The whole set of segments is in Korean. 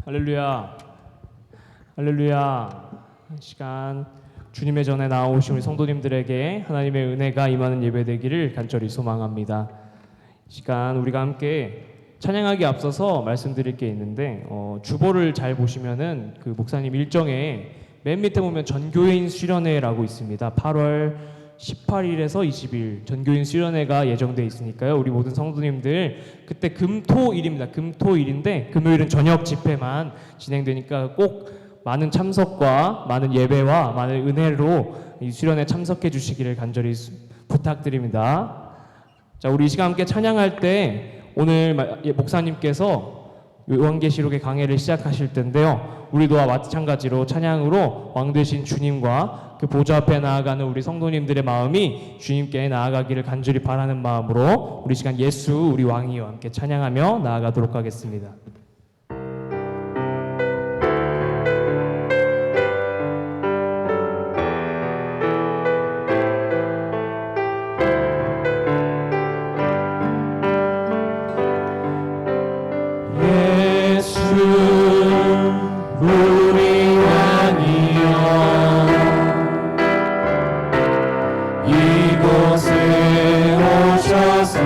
할렐루야, 할렐루야. 이 시간 주님의 전에 나오신 우리 성도님들에게 하나님의 은혜가 임하는 예배 되기를 간절히 소망합니다. 이 시간 우리가 함께 찬양하기 앞서서 말씀드릴 게 있는데 주보를 잘 보시면은 그 목사님 일정에 맨 밑에 보면 전교인 수련회라고 있습니다. 8월 18일에서 20일 전교인 수련회가 예정되어 있으니까요. 우리 모든 성도님들 그때 금토일입니다. 금토일인데 금요일은 저녁 집회만 진행되니까 꼭 많은 참석과 많은 예배와 많은 은혜로 이 수련회 참석해 주시기를 간절히 부탁드립니다. 자, 우리 이 시간 함께 찬양할 때 오늘 목사님께서 요한계시록의 강해를 시작하실 텐데요. 우리도와 마찬가지로 찬양으로 왕 되신 주님과 그 보좌 앞에 나아가는 우리 성도님들의 마음이 주님께 나아가기를 간절히 바라는 마음으로 우리 시간 예수 우리 왕이와 함께 찬양하며 나아가도록 하겠습니다. 이곳에 오셔서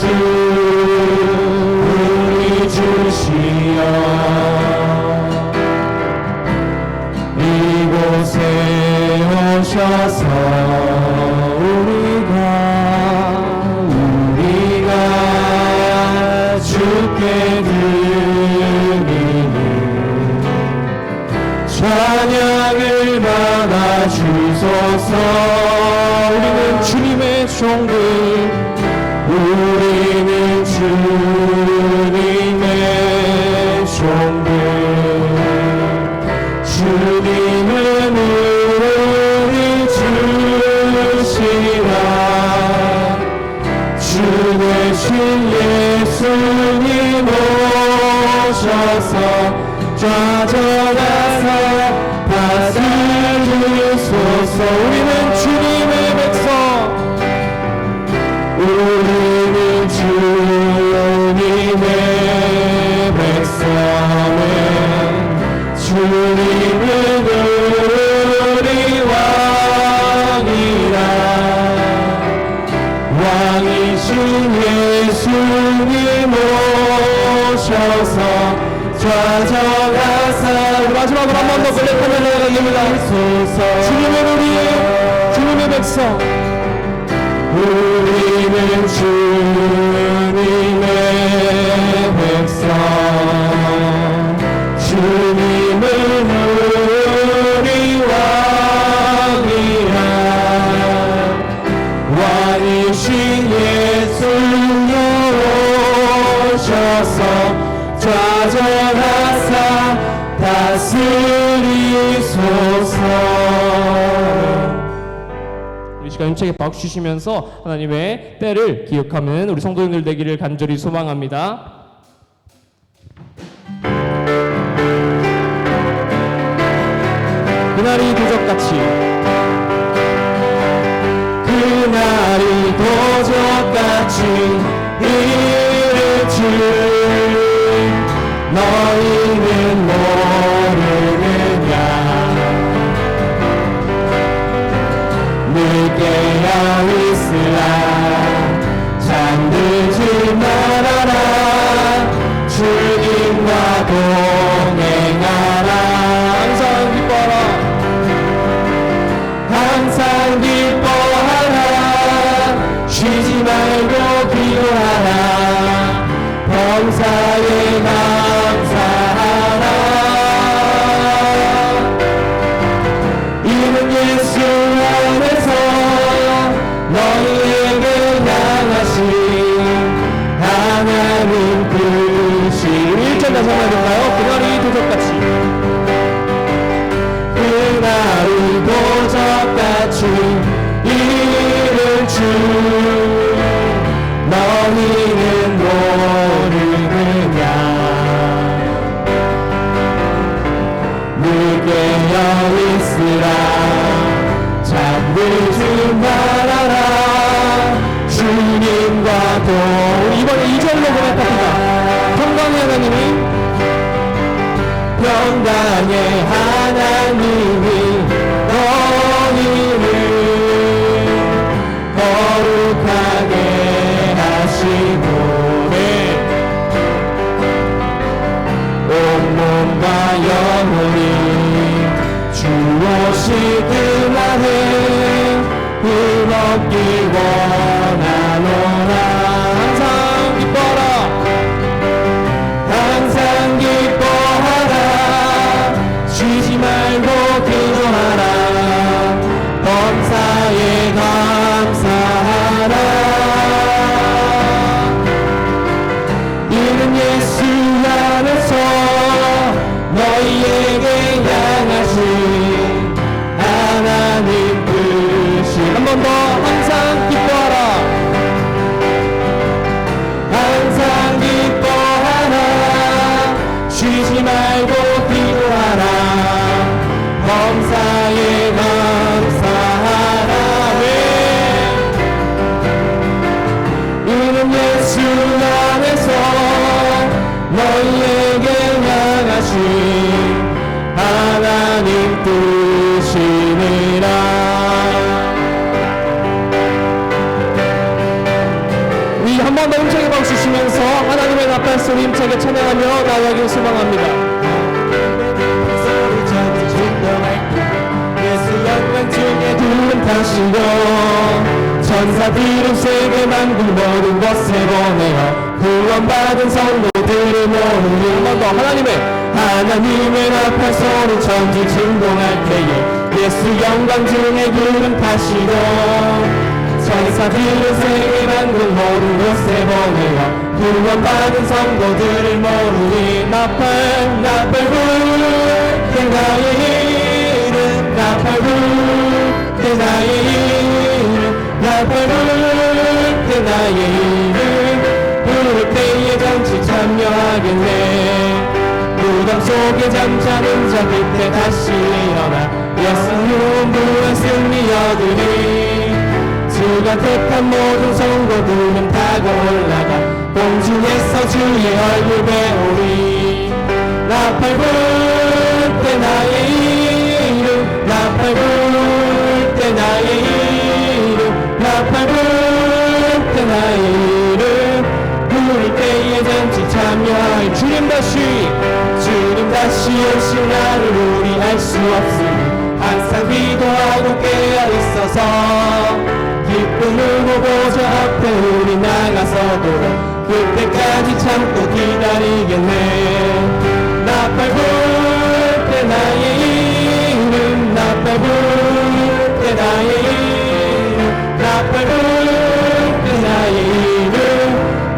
주 우리 주시여 이곳에 오셔서 우리가 주께 드리는 찬양을 받아 주소서. 우리는 주님의 종들, 우리는 주님의 종들, 주님은 우리 주시라. 주 되신 예수님 오셔서 좌정하사 받으소서. 우리는 주님의 백성, 우리는 주님의 백성, 주님은 우리 왕이라. 왕이신 예수님 오셔서 좌정하사. 마지막으로 한 번 더 고백하며 나아가겠습니다. 주님은 우리의 주님의 백성, 우리는 주님의 백성, 주님은 우리 왕이라. 왕이신 예수님 오셔서 좌정하사 다스리소서. 이 시간 힘차게 박수 주시면서 하나님의 때를 기억하는 우리 성도님들 되기를 간절히 소망합니다. 그날이 도적같이, 그날이 도적같이 이를 줄 너희는 모르느냐. 늦게야 있으라 잠들지 말아라. 주님과 동행하라. 항상 기뻐하라, 항상 기뻐하라. 쉬지 말고 기도하라. 범사에 감사하라. 이는 예수 안에서 너희에게 향하신 하나님 뜻이. 1절 다시 한번 해볼까요? 그날이 도적같이, 그날이 도적같이 이를 줄 너희는 모르느냐. 늦게여 있으라 잠들지 말아라. 주님과 동. 이번에 2절로 고백합니다. 평강의 하나님이, 평강의 하나님이 너희를 거룩하게 하시노래. 온몸과 영혼이 주 오실 그날에 힘없기 원하노라. 항상 기뻐하라, 항상 기뻐하라. 쉬지 말고 기도하라. 범사에 감사하라. 이는 예수 안에서 너희에게 향하신 하나님 뜻이. 한 번 더. 항상 기뻐하라, 항상 기뻐하라. 쉬지 말고 기도하라. 범사에 감사하라. 이는 예수 안에서 너희에게 향하신 하나님 뜻이니라. 한 번 더 힘차게 박수 치면서 하나님의 나팔 소리 힘차게 찬양하며 나아가길 소망합니다. 소리 전지 진동할게 예수 영광 중에 구름 타시고 천사들은 세계 만국 모든 것에 보내어 구원받은 성도들을 모으니 한 번 더 하나님의 나팔 소리 전지 진동할 때에 예수 영광 중에 구름 타시고 천사들은 세계 만국 모든 곳에 보내어 구원받은 성도들을 모으니 나팔 불 나의 이름 나팔 불 나의 이름 나팔 불 나의 이름 부를 때에 정치 참여하겠네 무덤 속에 잠자는 자 그때 다시 일어나 예수님 부른 승리 얻으리 주가 택한 모든 성도들은 타고 올라가 공중에서 주의 얼굴 배우리 나팔 불 때 나의 이름 나팔 불 때 나의 이름 나팔 불 때 나의 이름 부를 때에 잔치 참여할 주님 다시 오실 날을 우리 알 수 없으니 항상 기도하고 깨어있어서 기쁨을 보고자 앞에 우리 나가서도 그때까지 참고 기다리겠네 나팔 불 때 나의 이름 나팔 불 때 나의 이름 나팔 불 때 나의 이름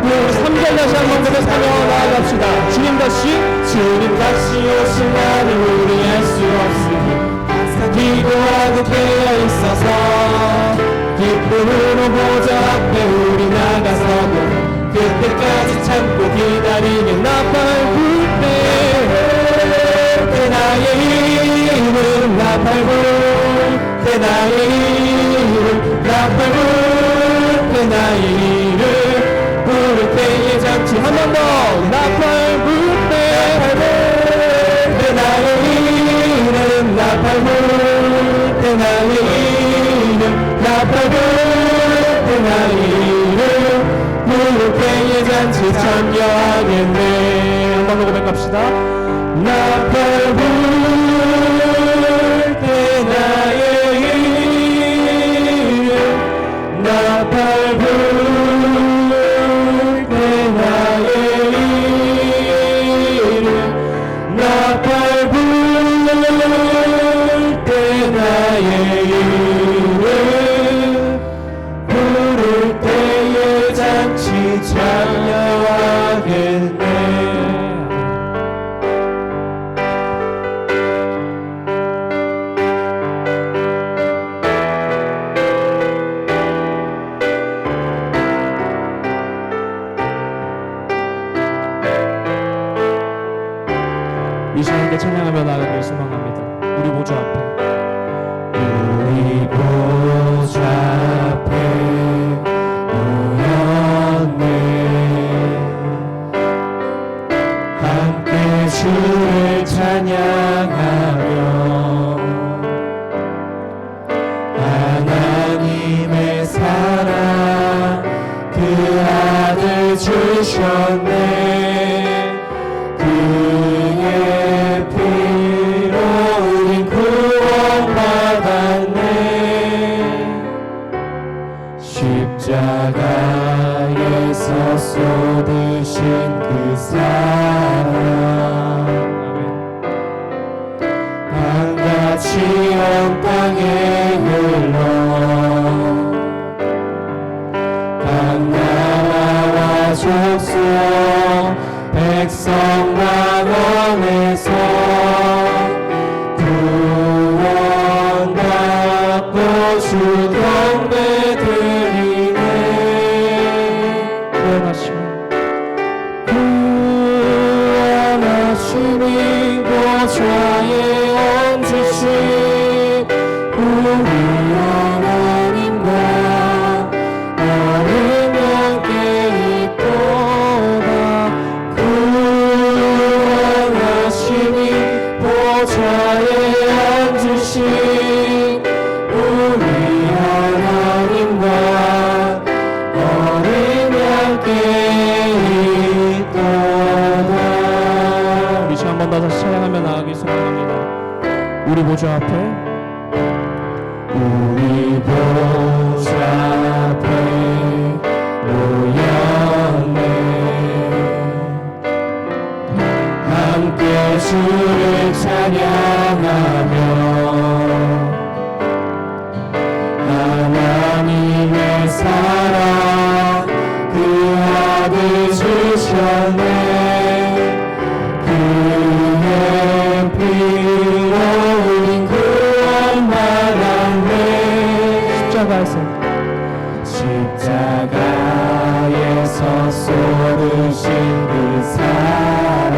우리 3절 다시 한번 고백하며 나아갑시다 주님 다시 오실 날을 우리 알 수 없으니 항상 기도하고 깨어있어서 기쁨으로 보좌 앞에 우리 나가서도 그때까지 참고 기다리는 나팔 불 때 나의 이름 나팔 불 때 나의 이름 나팔 불 때 나의 이름 부를 때에 잔치 한 번 더 나팔 불 때 나의 이름 나팔 불 때 나의 이름 나팔 불 때 나의 이름 부를 때에 잔치 참여하겠네 한 번 더 고백합시다 나팔 불 때 나의 이름 나팔 불 때 나의 이름 나팔 불 때 나의 이름 부를 때에 잔치 참여하겠네 이 시간 함께 찬양하며 나아가길 소망합니다. 우리 보좌 앞에 우리 보좌 앞에 모였네 함께 주를 찬양하며 하나님의 사랑 그 아들 주셨네 그의 피로 우린 구원받았네 십자가에서 쏟으신 그 사랑 강같이 온 땅에 흘러 각 나라와 족속 백성 만원에서 구원받고 주 경배드리네 구원하시니 보좌에 얹으신 우리 하나님과 나는 함께 있도다 우리 보좌 앞에 우리 보좌 앞에 모였네. 함께 주를 찬양하며 하나님의 사랑 그 아들 주셨네. 그의 피로 우린 구원받았네. 십자가에서 쏟으신 그 사랑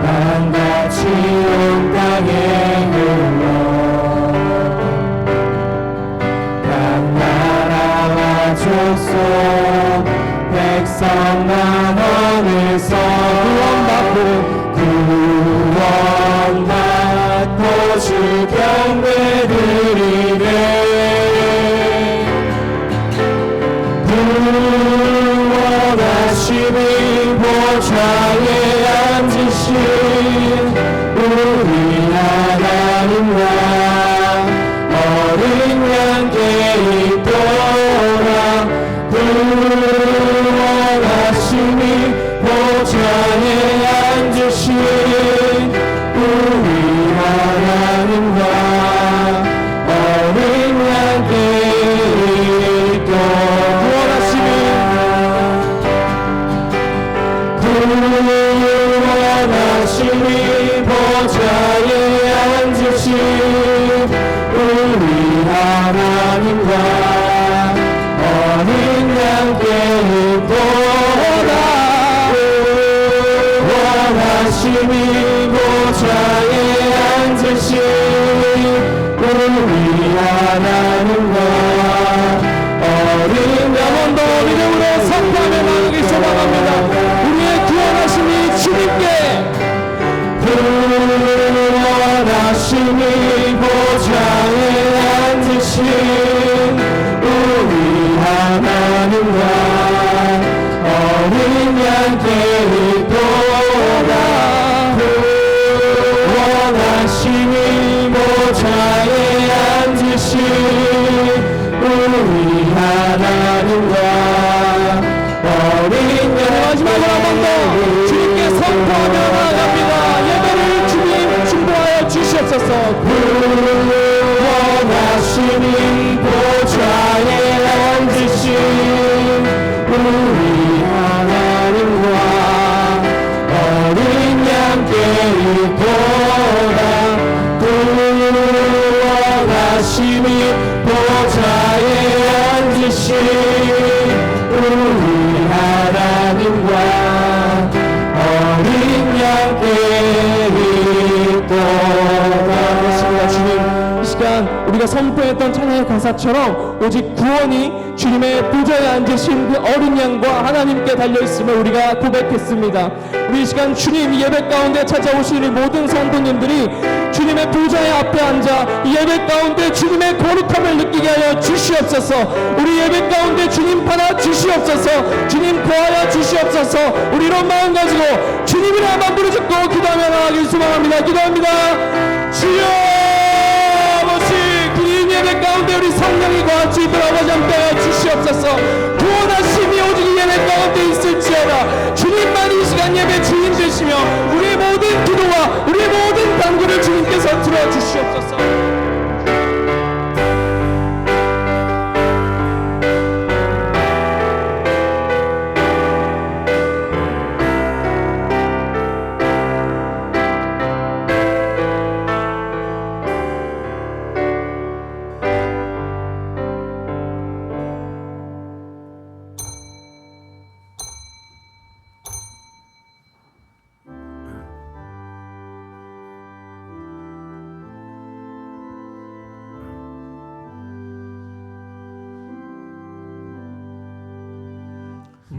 강같이 온 땅에 흘러 각 나라와 족속 백성만 어느서 구원받고 주 경배드리네. 구원하심이 보좌에 앉으신 우리 하나님과 어린 양께 있도록 구원하심이 보좌에 앉으신 우리 하나님과 어린 양께 있도록 구원하심이 보좌에 앉으신 우리 하나님과 어린 양께 있도록 구원하심이 보좌에 앉으신 우리 하나님과 어린 양원도 믿음으로 선포하며 나가기 소망합니다. 우리의 구원하심이 주님께 구원하심이 보좌에 앉으신 우리 하나님과 어린 양께 있도다. 구원하심이 보좌에 앉으신 우리 하나님과 어린 양 마지막으로 한 번 더 주님께 선포하며 나아갑니다. 예배를 주님 중보하여 주시옵소서. 구원하심이 보좌에 앉으신 우리 하나님과 어린 양께 있도다. 구원하심이 보좌에 앉으신 우리 하나님과 어린 양께 있도다. 주님, 이 시간 우리가 선포했던 찬양의 가사처럼 오직 구원이 주님의 보좌에 앉으신 그 어린 양과 하나님께 달려있음을 우리가 고백했습니다. 우리 이 시간 주님 예배 가운데 찾아오신 이 모든 성도님들이 주님의 보좌의 앞에 앉아 이 예배 가운데 주님의 거룩함을 느끼게 하여 주시옵소서. 우리 예배 가운데 주님 받아 주시옵소서. 주님 거하여 주시옵소서. 우리 이런 마음 가지고 주님이라 한번 부르짖고 기도하며 나가길 소망합니다. 기도합니다. 주여 아버지, 긴 예배 가운데 우리 성령이 거할 수 있도록 아버지 함께하여 주시옵소서. 구원하심이 오직 이 예배 가운데 있을지어다. 주님만 이 시간 예배 주인 되시며 우리의 모든 기도와 우리의 모든 간구를 주님께서 들어주시옵소서.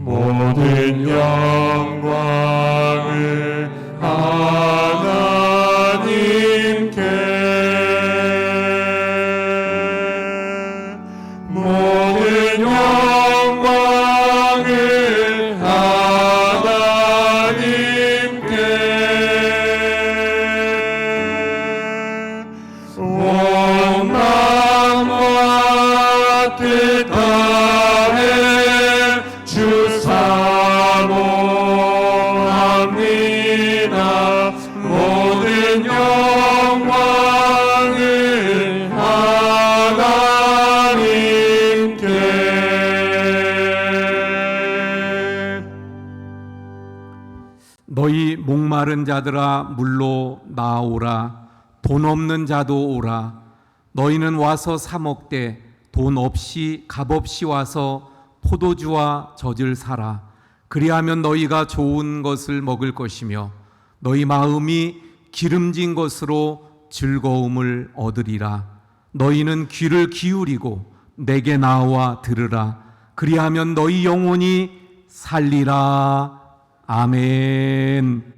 모든 영광을 하나님께, 모든 영광을 하나님께, 목마른 자들아 물로 나오라. 돈 없는 자도 오라. 너희는 와서 사 먹되 돈 없이 값없이 와서 포도주와 젖을 사라. 그리하면 너희가 좋은 것을 먹을 것이며 너희 마음이 기름진 것으로 즐거움을 얻으리라. 너희는 귀를 기울이고 내게 나와 들으라. 그리하면 너희 영혼이 살리라. 아멘.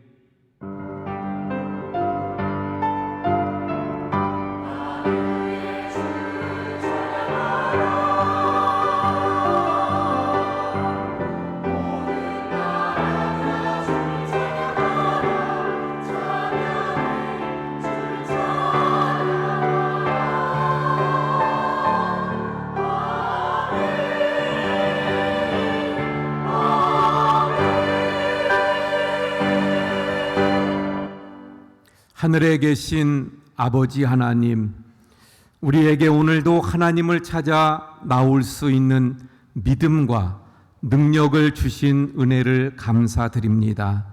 하늘에 계신 아버지 하나님, 우리에게 오늘도 하나님을 찾아 나올 수 있는 믿음과 능력을 주신 은혜를 감사드립니다.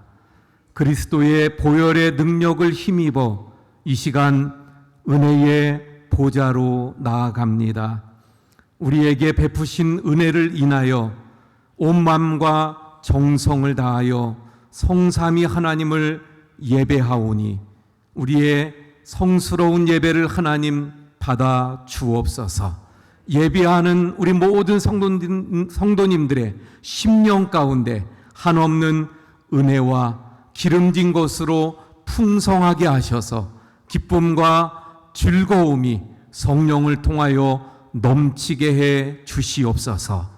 그리스도의 보혈의 능력을 힘입어 이 시간 은혜의 보좌로 나아갑니다. 우리에게 베푸신 은혜를 인하여 온 마음과 정성을 다하여 성삼위 하나님을 예배하오니 우리의 성스러운 예배를 하나님 받아 주옵소서. 예배하는 우리 모든 성도님들의 심령 가운데 한없는 은혜와 기름진 것으로 풍성하게 하셔서 기쁨과 즐거움이 성령을 통하여 넘치게 해 주시옵소서.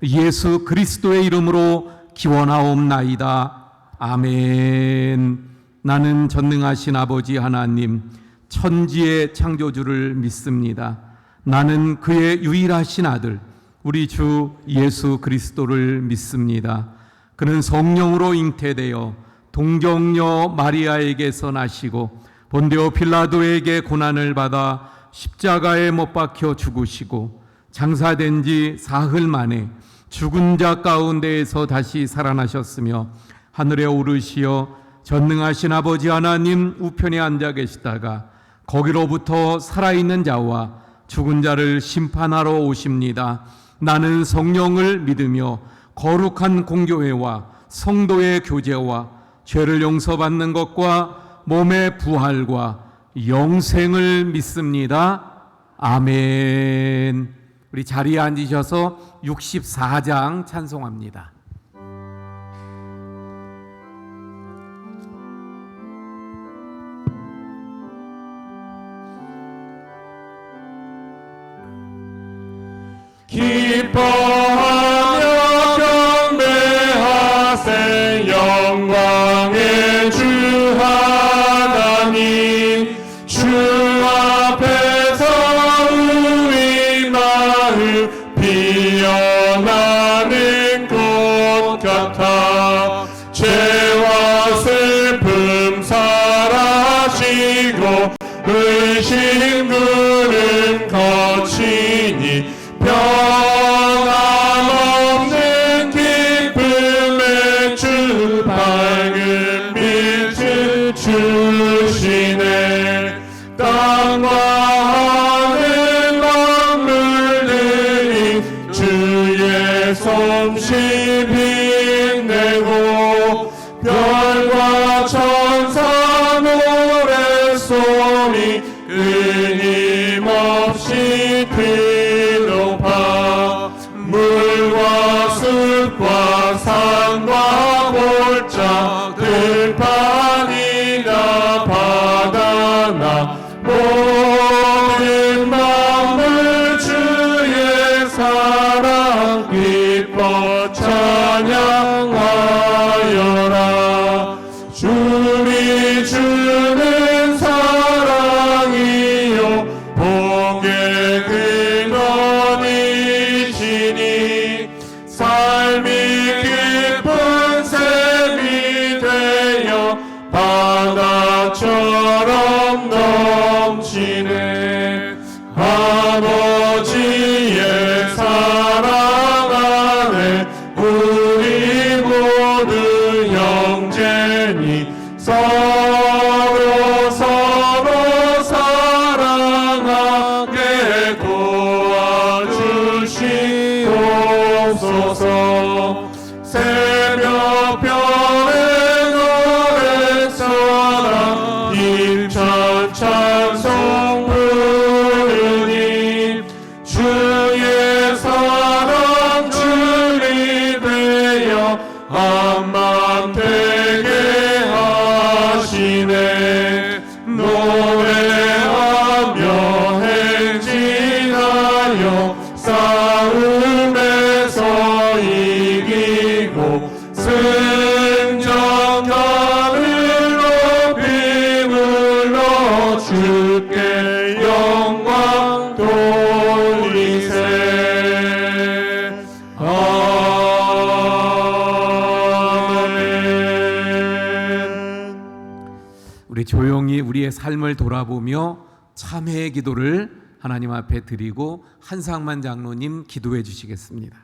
예수 그리스도의 이름으로 기원하옵나이다. 아멘. 나는 전능하신 아버지 하나님, 천지의 창조주를 믿습니다. 나는 그의 유일하신 아들, 우리 주 예수 그리스도를 믿습니다. 그는 성령으로 잉태되어 동정녀 마리아에게서 나시고 본디오 빌라도에게 고난을 받아 십자가에 못 박혀 죽으시고 장사된 지 사흘 만에 죽은 자 가운데에서 다시 살아나셨으며 하늘에 오르시어 전능하신 아버지 하나님 우편에 앉아 계시다가 거기로부터 살아있는 자와 죽은 자를 심판하러 오십니다. 나는 성령을 믿으며 거룩한 공교회와 성도의 교제와 죄를 용서받는 것과 몸의 부활과 영생을 믿습니다. 아멘. 우리 자리에 앉으셔서 64장 찬송합니다. 기뻐하며 경배하세 영광의 주 하나님 주 앞에서 우리 마음 피어나는 꽃 같아 죄와 슬픔 사라지고 의심구름 거치니 변함없는 기쁨의 주 밝은 빛을 주시네. 땅과 하늘 만물들이 주의 솜씨 빛내고 별과 천사 노랫소리 끊임없이 물과 숲과 산과 골짜 들판이나 바다나 모든 만물 주의 사랑 기뻐 찬양하여라. 주리 주는 사랑이요 복의 근원이시니 삶이 깊은 샘이 되어 바다처럼 넘치네. 아버지의 사랑 안에 주옵소서. 새벽별의 노래처럼 힘찬 찬송 부르니 주의 사랑 주리 되어 한맘 되게 하시네. 노래하며 행진하여 싸움에서 이기고 승전가를 높이 불러 주께 영광 돌리세. 아멘. 우리 조용히 우리의 삶을 돌아보며 참회의 기도를 하나님 앞에 드리고 한상만 장로님 기도해 주시겠습니다.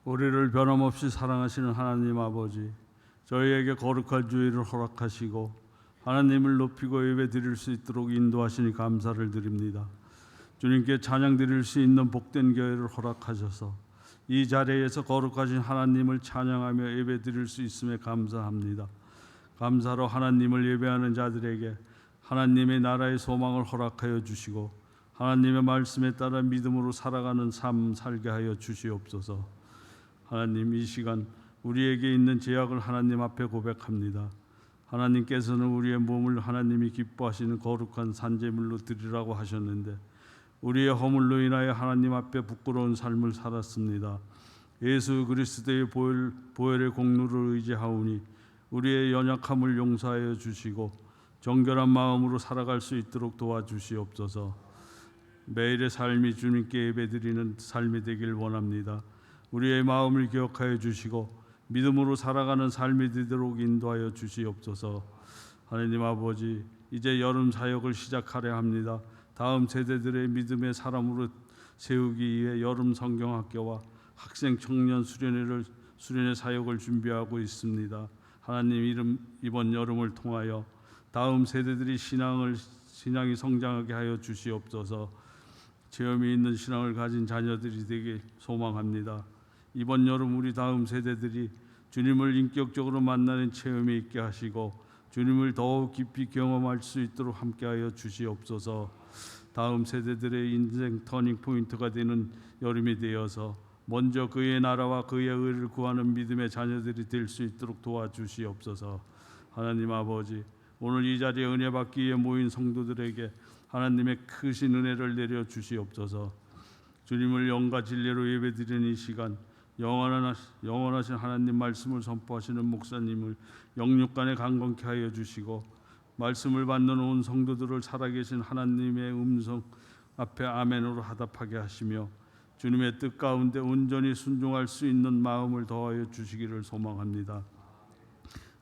우리를 변함없이 사랑하시는 하나님 아버지, 저희에게 거룩한 주일을 허락하시고 하나님을 높이고 예배 드릴 수 있도록 인도하시니 감사를 드립니다. 주님께 찬양 드릴 수 있는 복된 교회를 허락하셔서 이 자리에서 거룩하신 하나님을 찬양하며 예배 드릴 수 있음에 감사합니다. 감사로 하나님을 예배하는 자들에게 하나님의 나라의 소망을 허락하여 주시고 하나님의 말씀에 따라 믿음으로 살아가는 삶 살게 하여 주시옵소서. 하나님, 이 시간 우리에게 있는 죄악을 하나님 앞에 고백합니다. 하나님께서는 우리의 몸을 하나님이 기뻐하시는 거룩한 산제물로 드리라고 하셨는데 우리의 허물로 인하여 하나님 앞에 부끄러운 삶을 살았습니다. 예수 그리스도의 보혈의 공로를 의지하오니 우리의 연약함을 용서하여 주시고 정결한 마음으로 살아갈 수 있도록 도와주시옵소서. 매일의 삶이 주님께 예배드리는 삶이 되길 원합니다. 우리의 마음을 기억하여 주시고 믿음으로 살아가는 삶이 되도록 인도하여 주시옵소서. 하나님 아버지, 이제 여름 사역을 시작하려 합니다. 다음 세대들의 믿음의 사람으로 세우기 위해 여름 성경학교와 학생 청년 수련회 사역을 준비하고 있습니다. 하나님, 이번 여름을 통하여 다음 세대들이 신앙이 성장하게 하여 주시옵소서. 체험이 있는 신앙을 가진 자녀들이 되길 소망합니다. 이번 여름 우리 다음 세대들이 주님을 인격적으로 만나는 체험이 있게 하시고 주님을 더욱 깊이 경험할 수 있도록 함께하여 주시옵소서. 다음 세대들의 인생 터닝 포인트가 되는 여름이 되어서 먼저 그의 나라와 그의 의를 구하는 믿음의 자녀들이 될 수 있도록 도와주시옵소서. 하나님 아버지, 오늘 이 자리에 은혜 받기 위해 모인 성도들에게 하나님의 크신 은혜를 내려 주시옵소서. 주님을 영과 진리로 예배드리는 이 시간, 영원하신 하나님 말씀을 선포하시는 목사님을 영육간에 강건케 하여 주시고 말씀을 받는 온 성도들을 살아계신 하나님의 음성 앞에 아멘으로 하답하게 하시며 주님의 뜻 가운데 온전히 순종할 수 있는 마음을 더하여 주시기를 소망합니다.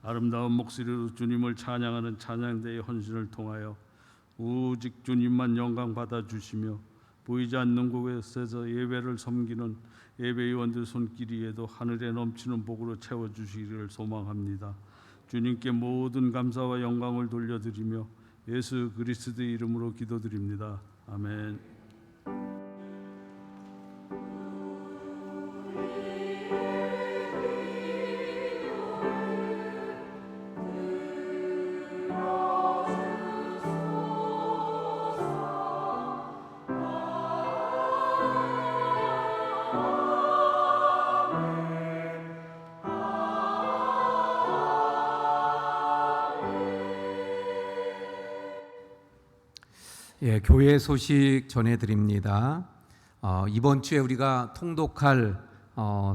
아름다운 목소리로 주님을 찬양하는 찬양대의 헌신을 통하여 오직 주님만 영광 받아주시며 보이지 않는 곳에서 예배를 섬기는 예배위원들 손길이에도 하늘에 넘치는 복으로 채워주시기를 소망합니다. 주님께 모든 감사와 영광을 돌려드리며 예수 그리스도의 이름으로 기도드립니다. 아멘. 예, 교회 소식 전해드립니다. 이번 주에 우리가 통독할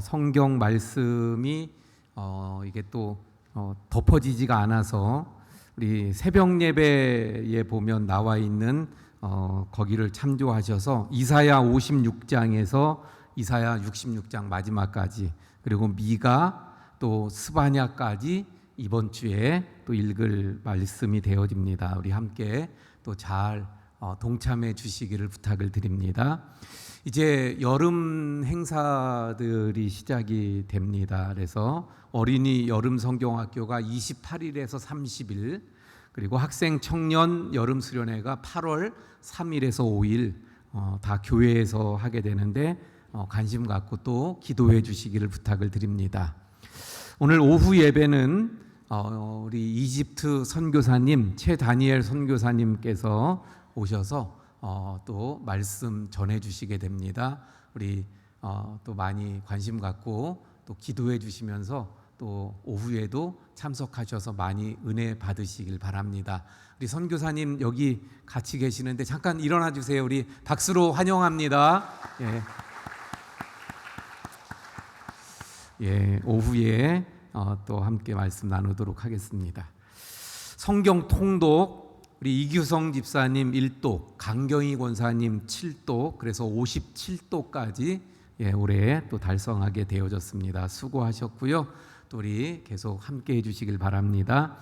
성경 말씀이 이게 또 덮어지지가 않아서 우리 새벽 예배에 보면 나와 있는 거기를 참조하셔서 이사야 56장에서 이사야 66장 마지막까지, 그리고 미가 또 스바냐까지 이번 주에 또 읽을 말씀이 되어집니다. 우리 함께 또 잘 동참해 주시기를 부탁을 드립니다. 이제 여름 행사들이 시작이 됩니다. 그래서 어린이 여름 성경학교가 28일에서 30일, 그리고 학생 청년 여름 수련회가 8월 3일에서 5일 다 교회에서 하게 되는데 관심 갖고 또 기도해 주시기를 부탁을 드립니다. 오늘 오후 예배는 우리 이집트 선교사님 최다니엘 선교사님께서 오셔서 또 말씀 전해 주시게 됩니다. 우리 또 많이 관심 갖고 또 기도해 주시면서 또 오후에도 참석하셔서 많이 은혜 받으시길 바랍니다. 우리 선교사님 여기 같이 계시는데 잠깐 일어나 주세요. 우리 박수로 환영합니다. 예, 오후에 또 함께 말씀 나누도록 하겠습니다. 성경 통독 우리 이규성 집사님 1독, 강경희 권사님 7독, 그래서 57독까지 올해 또 달성하게 되어졌습니다. 수고하셨고요. 또 우리 계속 함께 해주시길 바랍니다.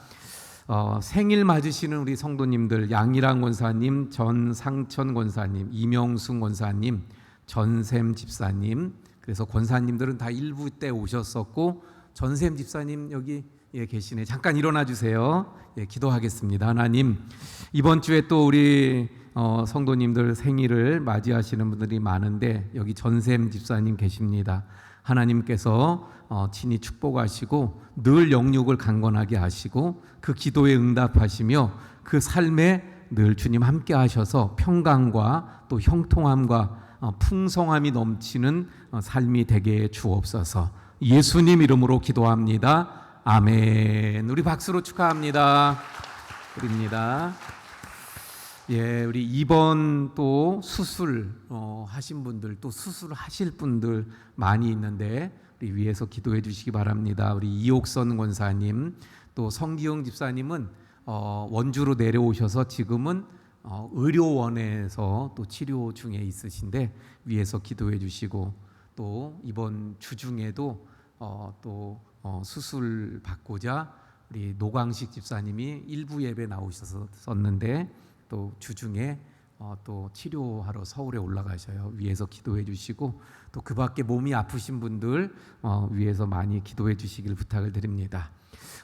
생일 맞으시는 우리 성도님들, 양일환 권사님, 전상천 권사님, 이명순 권사님, 전샘 집사님, 그래서 권사님들은 다 일부 때 오셨었고 전샘 집사님 여기 계시네. 잠깐 일어나 주세요. 기도하겠습니다. 하나님, 이번 주에 또 우리 성도님들 생일을 맞이하시는 분들이 많은데 여기 전샘 집사님 계십니다. 하나님께서 친히 축복하시고 늘 영육을 강건하게 하시고 그 기도에 응답하시며 그 삶에 늘 주님 함께 하셔서 평강과 또 형통함과 풍성함이 넘치는 삶이 되게 주옵소서. 예수님 이름으로 기도합니다. 아멘. 우리 박수로 축하합니다. 드립니다. 예, 우리 이번 또 수술 하신 분들, 또 수술하실 분들 많이 있는데 우리 위에서 기도해 주시기 바랍니다. 우리 이옥선 권사님, 또 성기영 집사님은 원주로 내려오셔서 지금은 의료원에서 또 치료 중에 있으신데 위에서 기도해 주시고, 또 이번 주중에도 또 수술 받고자 우리 노광식 집사님이 일부 예배 나오셨었는데 또 주중에 또 치료하러 서울에 올라가셔요. 위에서 기도해 주시고, 또 그 밖에 몸이 아프신 분들 위에서 많이 기도해 주시길 부탁을 드립니다.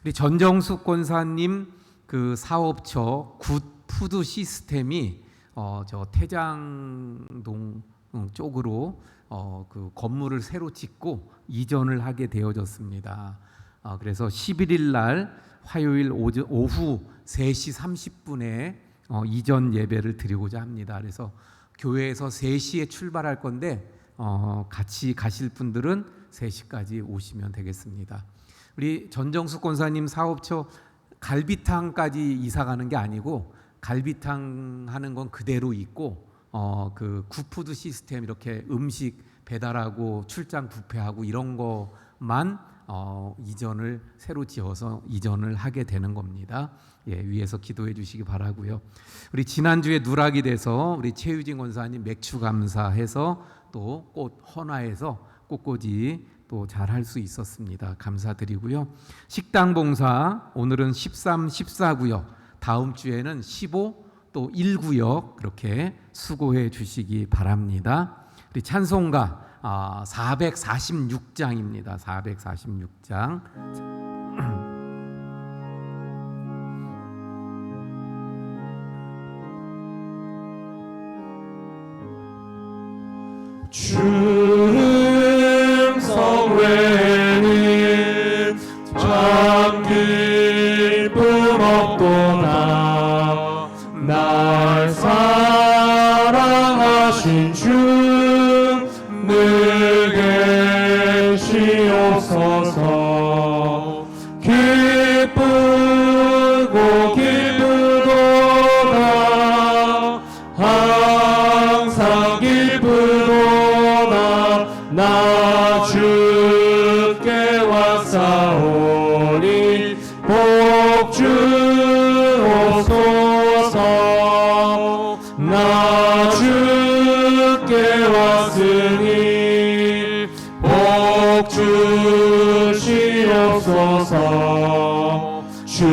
우리 전정숙 권사님 그 사업처 굿푸드 시스템이 저 태장동 쪽으로 그 건물을 새로 짓고 이전을 하게 되어졌습니다. 그래서 11일 날 화요일 오후 3시 30분에 이전 예배를 드리고자 합니다. 그래서 교회에서 3시에 출발할 건데 같이 가실 분들은 3시까지 오시면 되겠습니다. 우리 전정숙 권사님 사업처 갈비탕까지 이사 가는 게 아니고 갈비탕 하는 건 그대로 있고 그 굿푸드 시스템 이렇게 음식 배달하고 출장 뷔페하고 이런 것만 이전을 새로 지어서 이전을 하게 되는 겁니다. 위에서 기도해 주시기 바라고요. 우리 지난주에 누락이 돼서 우리 최유진 권사님 맥주 감사해서 또 꽃 헌화해서 꽃꽂이 또 잘 할 수 있었습니다. 감사드리고요. 식당 봉사 오늘은 13, 14구역, 다음 주에는 15, 또 1구역 그렇게 수고해 주시기 바랍니다. 우리 찬송가 446장입니다. 446장. 충성 외에는 참 기쁨 없도다. 날 사랑하신 주 늘 계시옵소서. 기쁘고 기쁘도다. 주께 왔으니 복 주시옵소서. 주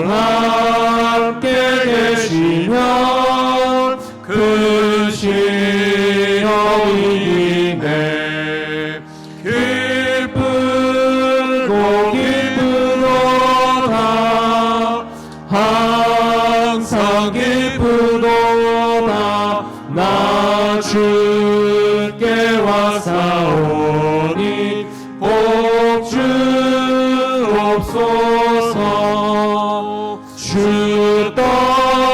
함께 계시면 그 시험이네. 기쁘고 기쁘도다 항상 기쁘도다 나 주께 와사오니 복 주옵소서. 주 떠나가시면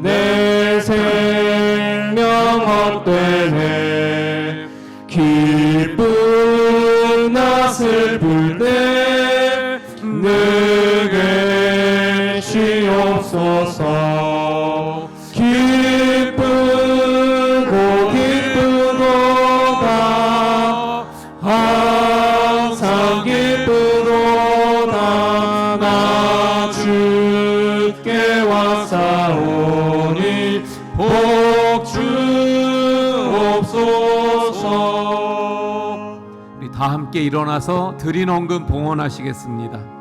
내 생명 헛되네. 기쁜 나 슬플 때 내게 시옵소서. 기쁘고 기쁘도다 항상 기쁘도다 나 주께 와사오니 복 주옵소서. 우리 다 함께 일어나서 드린 헌금 봉헌하시겠습니다.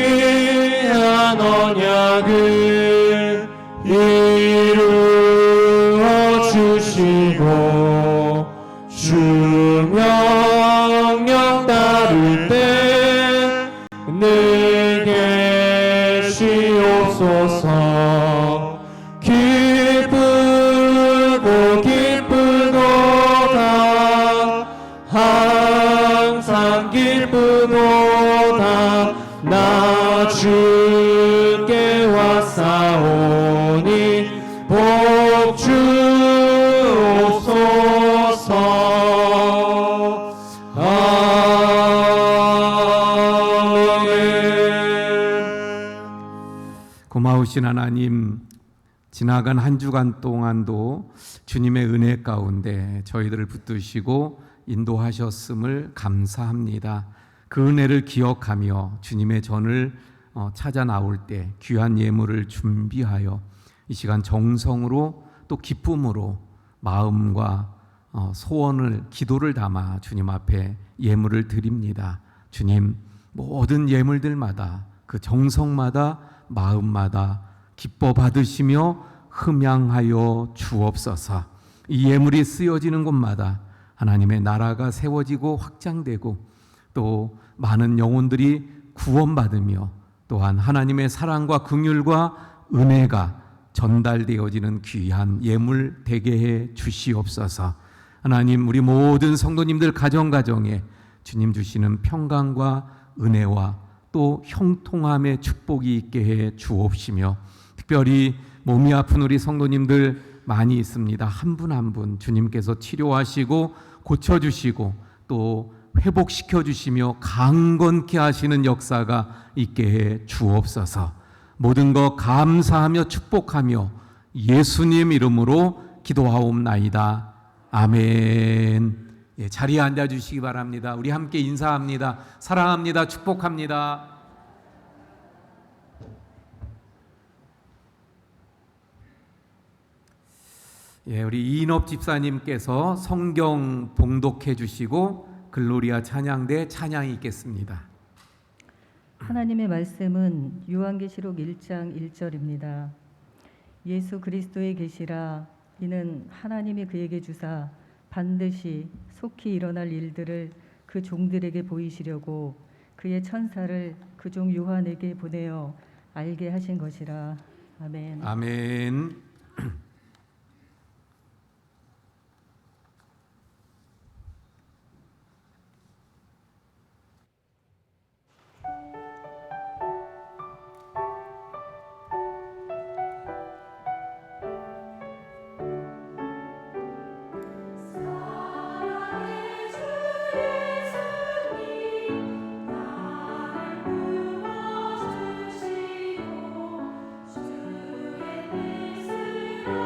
줄기한 언약을 이루어 주시고 주 명령 따를 때 내게 시옵소서. 기쁘고 기쁘도다 항상 기쁘도다 나 주께 왔사오니 복 주옵소서. 아멘. 고마우신 하나님, 지나간 한 주간 동안도 주님의 은혜 가운데 저희들을 붙드시고 인도하셨음을 감사합니다. 그 은혜를 기억하며 주님의 전을 찾아 나올 때 귀한 예물을 준비하여 이 시간 정성으로 또 기쁨으로 마음과 소원을 기도를 담아 주님 앞에 예물을 드립니다. 주님, 모든 예물들마다 그 정성마다 마음마다 기뻐 받으시며 흠양하여 주옵소서. 이 예물이 쓰여지는 곳마다 하나님의 나라가 세워지고 확장되고 또 많은 영혼들이 구원받으며 또한 하나님의 사랑과 긍휼과 은혜가 전달되어지는 귀한 예물 되게 해 주시옵소서. 하나님, 우리 모든 성도님들 가정가정에 주님 주시는 평강과 은혜와 또 형통함의 축복이 있게 해 주옵시며, 특별히 몸이 아픈 우리 성도님들 많이 있습니다. 한 분 한 분 주님께서 치료하시고 고쳐주시고 또 회복시켜 주시며 강건케 하시는 역사가 있게 해 주옵소서. 모든 것 감사하며 축복하며 예수님 이름으로 기도하옵나이다. 아멘. 예, 자리에 앉아 주시기 바랍니다. 우리 함께 인사합니다. 사랑합니다. 축복합니다. 예, 우리 이인업 집사님께서 성경 봉독해 주시고 글로리아 찬양대 찬양이 있겠습니다. 하나님의 말씀은 요한계시록 1장 1절입니다. 예수 그리스도의 계시라. 이는 하나님이 그에게 주사 반드시 속히 일어날 일들을 그 종들에게 보이시려고 그의 천사를 그 종 요한에게 보내어 알게 하신 것이라. 아멘. 아멘. 주의 뜻을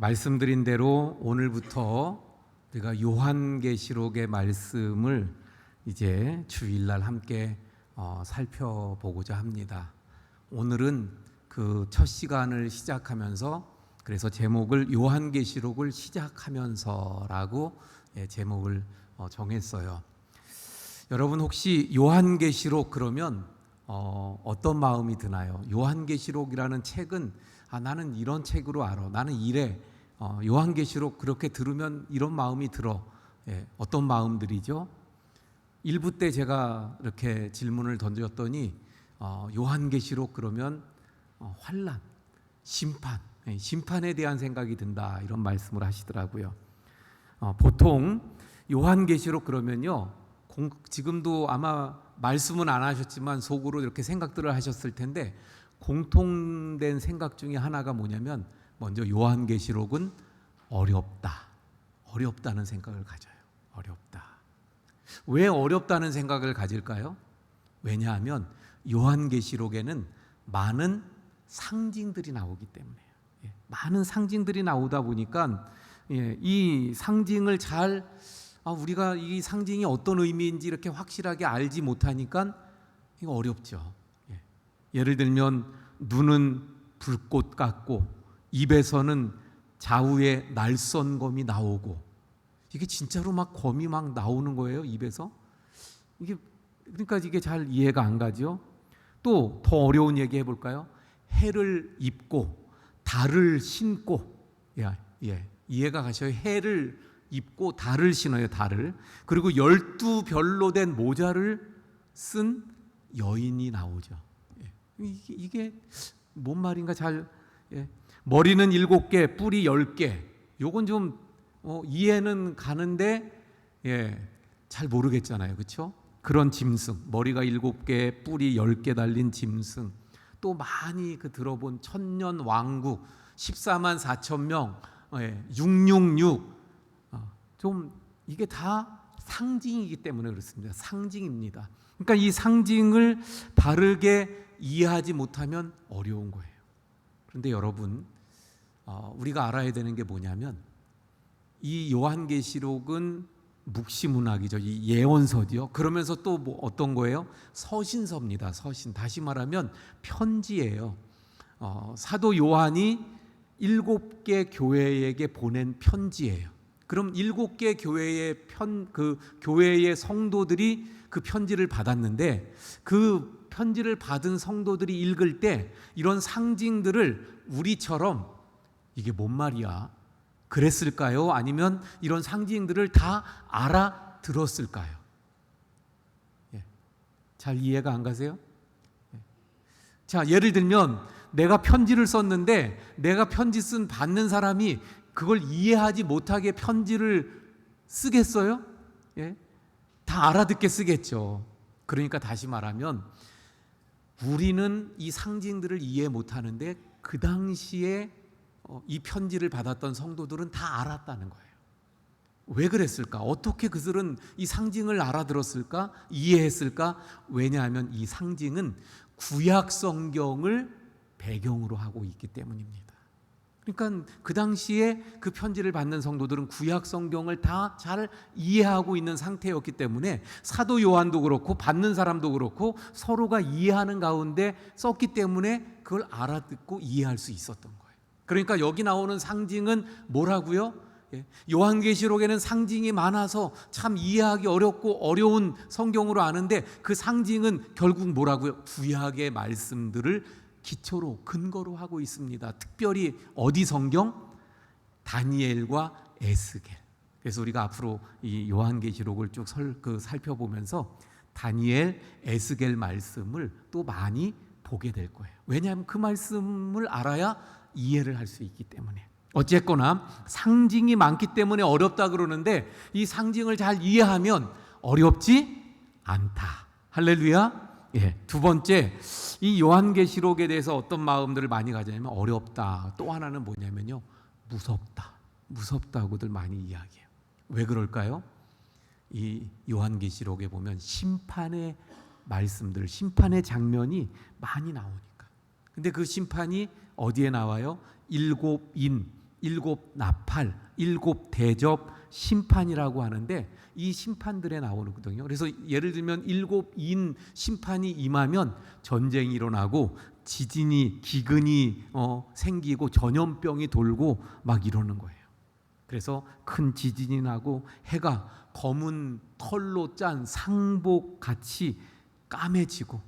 말씀드린 대로 오늘부터 우리가 요한계시록의 말씀을 이제 주일날 함께 살펴보고자 합니다. 오늘은 그 첫 시간을 시작하면서 그래서 제목을 요한계시록을 시작하면서라고 제목을 정했어요. 여러분 혹시 요한계시록 그러면 어떤 마음이 드나요? 요한계시록이라는 책은 나는 이런 책으로 알아. 나는 이래. 요한계시록 그렇게 들으면 이런 마음이 들어. 어떤 마음들이죠? 1부 때 제가 이렇게 질문을 던졌더니 요한계시록 그러면 환난, 심판, 심판에 대한 생각이 든다 이런 말씀을 하시더라고요. 보통 요한계시록 그러면요, 지금도 아마 말씀은 안 하셨지만 속으로 이렇게 생각들을 하셨을 텐데 공통된 생각 중에 하나가 뭐냐면 먼저 요한계시록은 어렵다는 생각을 가져요. 어렵다. 왜 어렵다는 생각을 가질까요? 왜냐하면 요한계시록에는 많은 상징들이 나오기 때문에요. 많은 상징들이 나오다 보니까 이 상징을 잘 우리가 이 상징이 어떤 의미인지 이렇게 확실하게 알지 못하니까 이거 어렵죠. 예를 들면 눈은 불꽃 같고 입에서는 좌우에 날선검이 나오고, 이게 진짜로 막 검이 막 나오는 거예요, 입에서. 그러니까 이게 잘 이해가 안 가죠. 또 더 어려운 얘기 해볼까요? 해를 입고 달을 신고, 이해가 가셔요? 해를 입고 달을 신어요, 달을. 그리고 12별로 된 모자를 쓴 여인이 나오죠. 이게 뭔 말인가 잘. 머리는 7개, 뿔이 10개. 요건 좀 이해는 가는데 잘 모르겠잖아요, 그렇죠? 그런 짐승, 머리가 7개, 뿔이 10개 달린 짐승. 또 많이 들어본 천년 왕국, 14만 4천 명, 666. 좀 이게 다 상징이기 때문에 그렇습니다. 상징입니다. 그러니까 이 상징을 바르게 이해하지 못하면 어려운 거예요. 그런데 여러분, 우리가 알아야 되는 게 뭐냐면 이 요한계시록은 묵시문학이죠. 이 예언서죠. 그러면서 또 뭐 어떤 거예요? 서신서입니다. 서신. 다시 말하면 편지예요. 사도 요한이 7개 교회에게 보낸 편지예요. 그럼 7개 교회의 교회의 성도들이 그 편지를 받았는데, 그 편지를 받은 성도들이 읽을 때 이런 상징들을 우리처럼 이게 뭔 말이야? 그랬을까요? 아니면 이런 상징들을 다 알아들었을까요? 잘 이해가 안 가세요? 자, 예를 들면 내가 편지를 썼는데 내가 편지 받는 사람이 그걸 이해하지 못하게 편지를 쓰겠어요? 다 알아듣게 쓰겠죠. 그러니까 다시 말하면 우리는 이 상징들을 이해 못하는데 그 당시에 이 편지를 받았던 성도들은 다 알았다는 거예요. 왜 그랬을까? 어떻게 그들은 이 상징을 알아들었을까? 이해했을까? 왜냐하면 이 상징은 구약 성경을 배경으로 하고 있기 때문입니다. 그러니까 그 당시에 그 편지를 받는 성도들은 구약 성경을 다 잘 이해하고 있는 상태였기 때문에 사도 요한도 그렇고 받는 사람도 그렇고 서로가 이해하는 가운데 썼기 때문에 그걸 알아듣고 이해할 수 있었던 거예요. 그러니까 여기 나오는 상징은 뭐라고요? 요한계시록에는 상징이 많아서 참 이해하기 어렵고 어려운 성경으로 아는데 그 상징은 결국 뭐라고요? 구약의 말씀들을 기초로 근거로 하고 있습니다. 특별히 어디 성경? 다니엘과 에스겔. 그래서 우리가 앞으로 이 요한계시록을 쭉 살펴보면서 다니엘, 에스겔 말씀을 또 많이 보게 될 거예요. 왜냐하면 그 말씀을 알아야 이해를 할 수 있기 때문에. 어쨌거나 상징이 많기 때문에 어렵다 그러는데 이 상징을 잘 이해하면 어렵지 않다. 할렐루야. 두 번째, 이 요한계시록에 대해서 어떤 마음들을 많이 가지냐면 어렵다. 또 하나는 뭐냐면요, 무섭다고들 많이 이야기해요. 왜 그럴까요? 이 요한계시록에 보면 심판의 말씀들, 심판의 장면이 많이 나오니까. 근데 그 심판이 어디에 나와요? 7인 일곱 나팔, 일곱 대접 심판이라고 하는데 이 심판들에 나오거든요. 그래서 예를 들면 일곱 인 심판이 임하면 전쟁이 일어나고 지진이 기근이 생기고 전염병이 돌고 막 이러는 거예요. 그래서 큰 지진이 나고 해가 검은 털로 짠 상복 같이 까매지고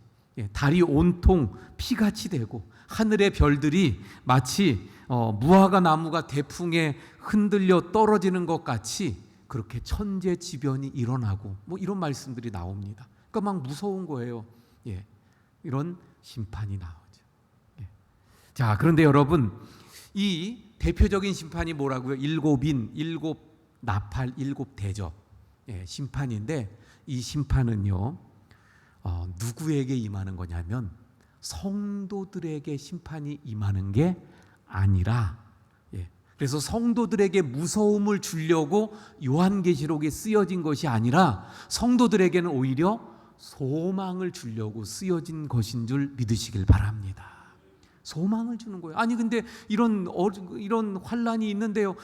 달이 온통 피같이 되고 하늘의 별들이 마치 무화과 나무가 대풍에 흔들려 떨어지는 것 같이 그렇게 천재지변이 일어나고 뭐 이런 말씀들이 나옵니다. 그러니까 막 무서운 거예요. 이런 심판이 나오죠. 자, 그런데 여러분, 이 대표적인 심판이 뭐라고요? 일곱 인, 일곱 나팔, 일곱 대접 심판인데 이 심판은요 누구에게 임하는 거냐면 성도들에게 심판이 임하는 게 아니라 그래서 성도들에게 무서움을 주려고 요한계시록에 쓰여진 것이 아니라 성도들에게는 오히려 소망을 주려고 쓰여진 것인 줄 믿으시길 바랍니다. 소망을 주는 거예요. 아니 근데 이런 환란이 있는데요.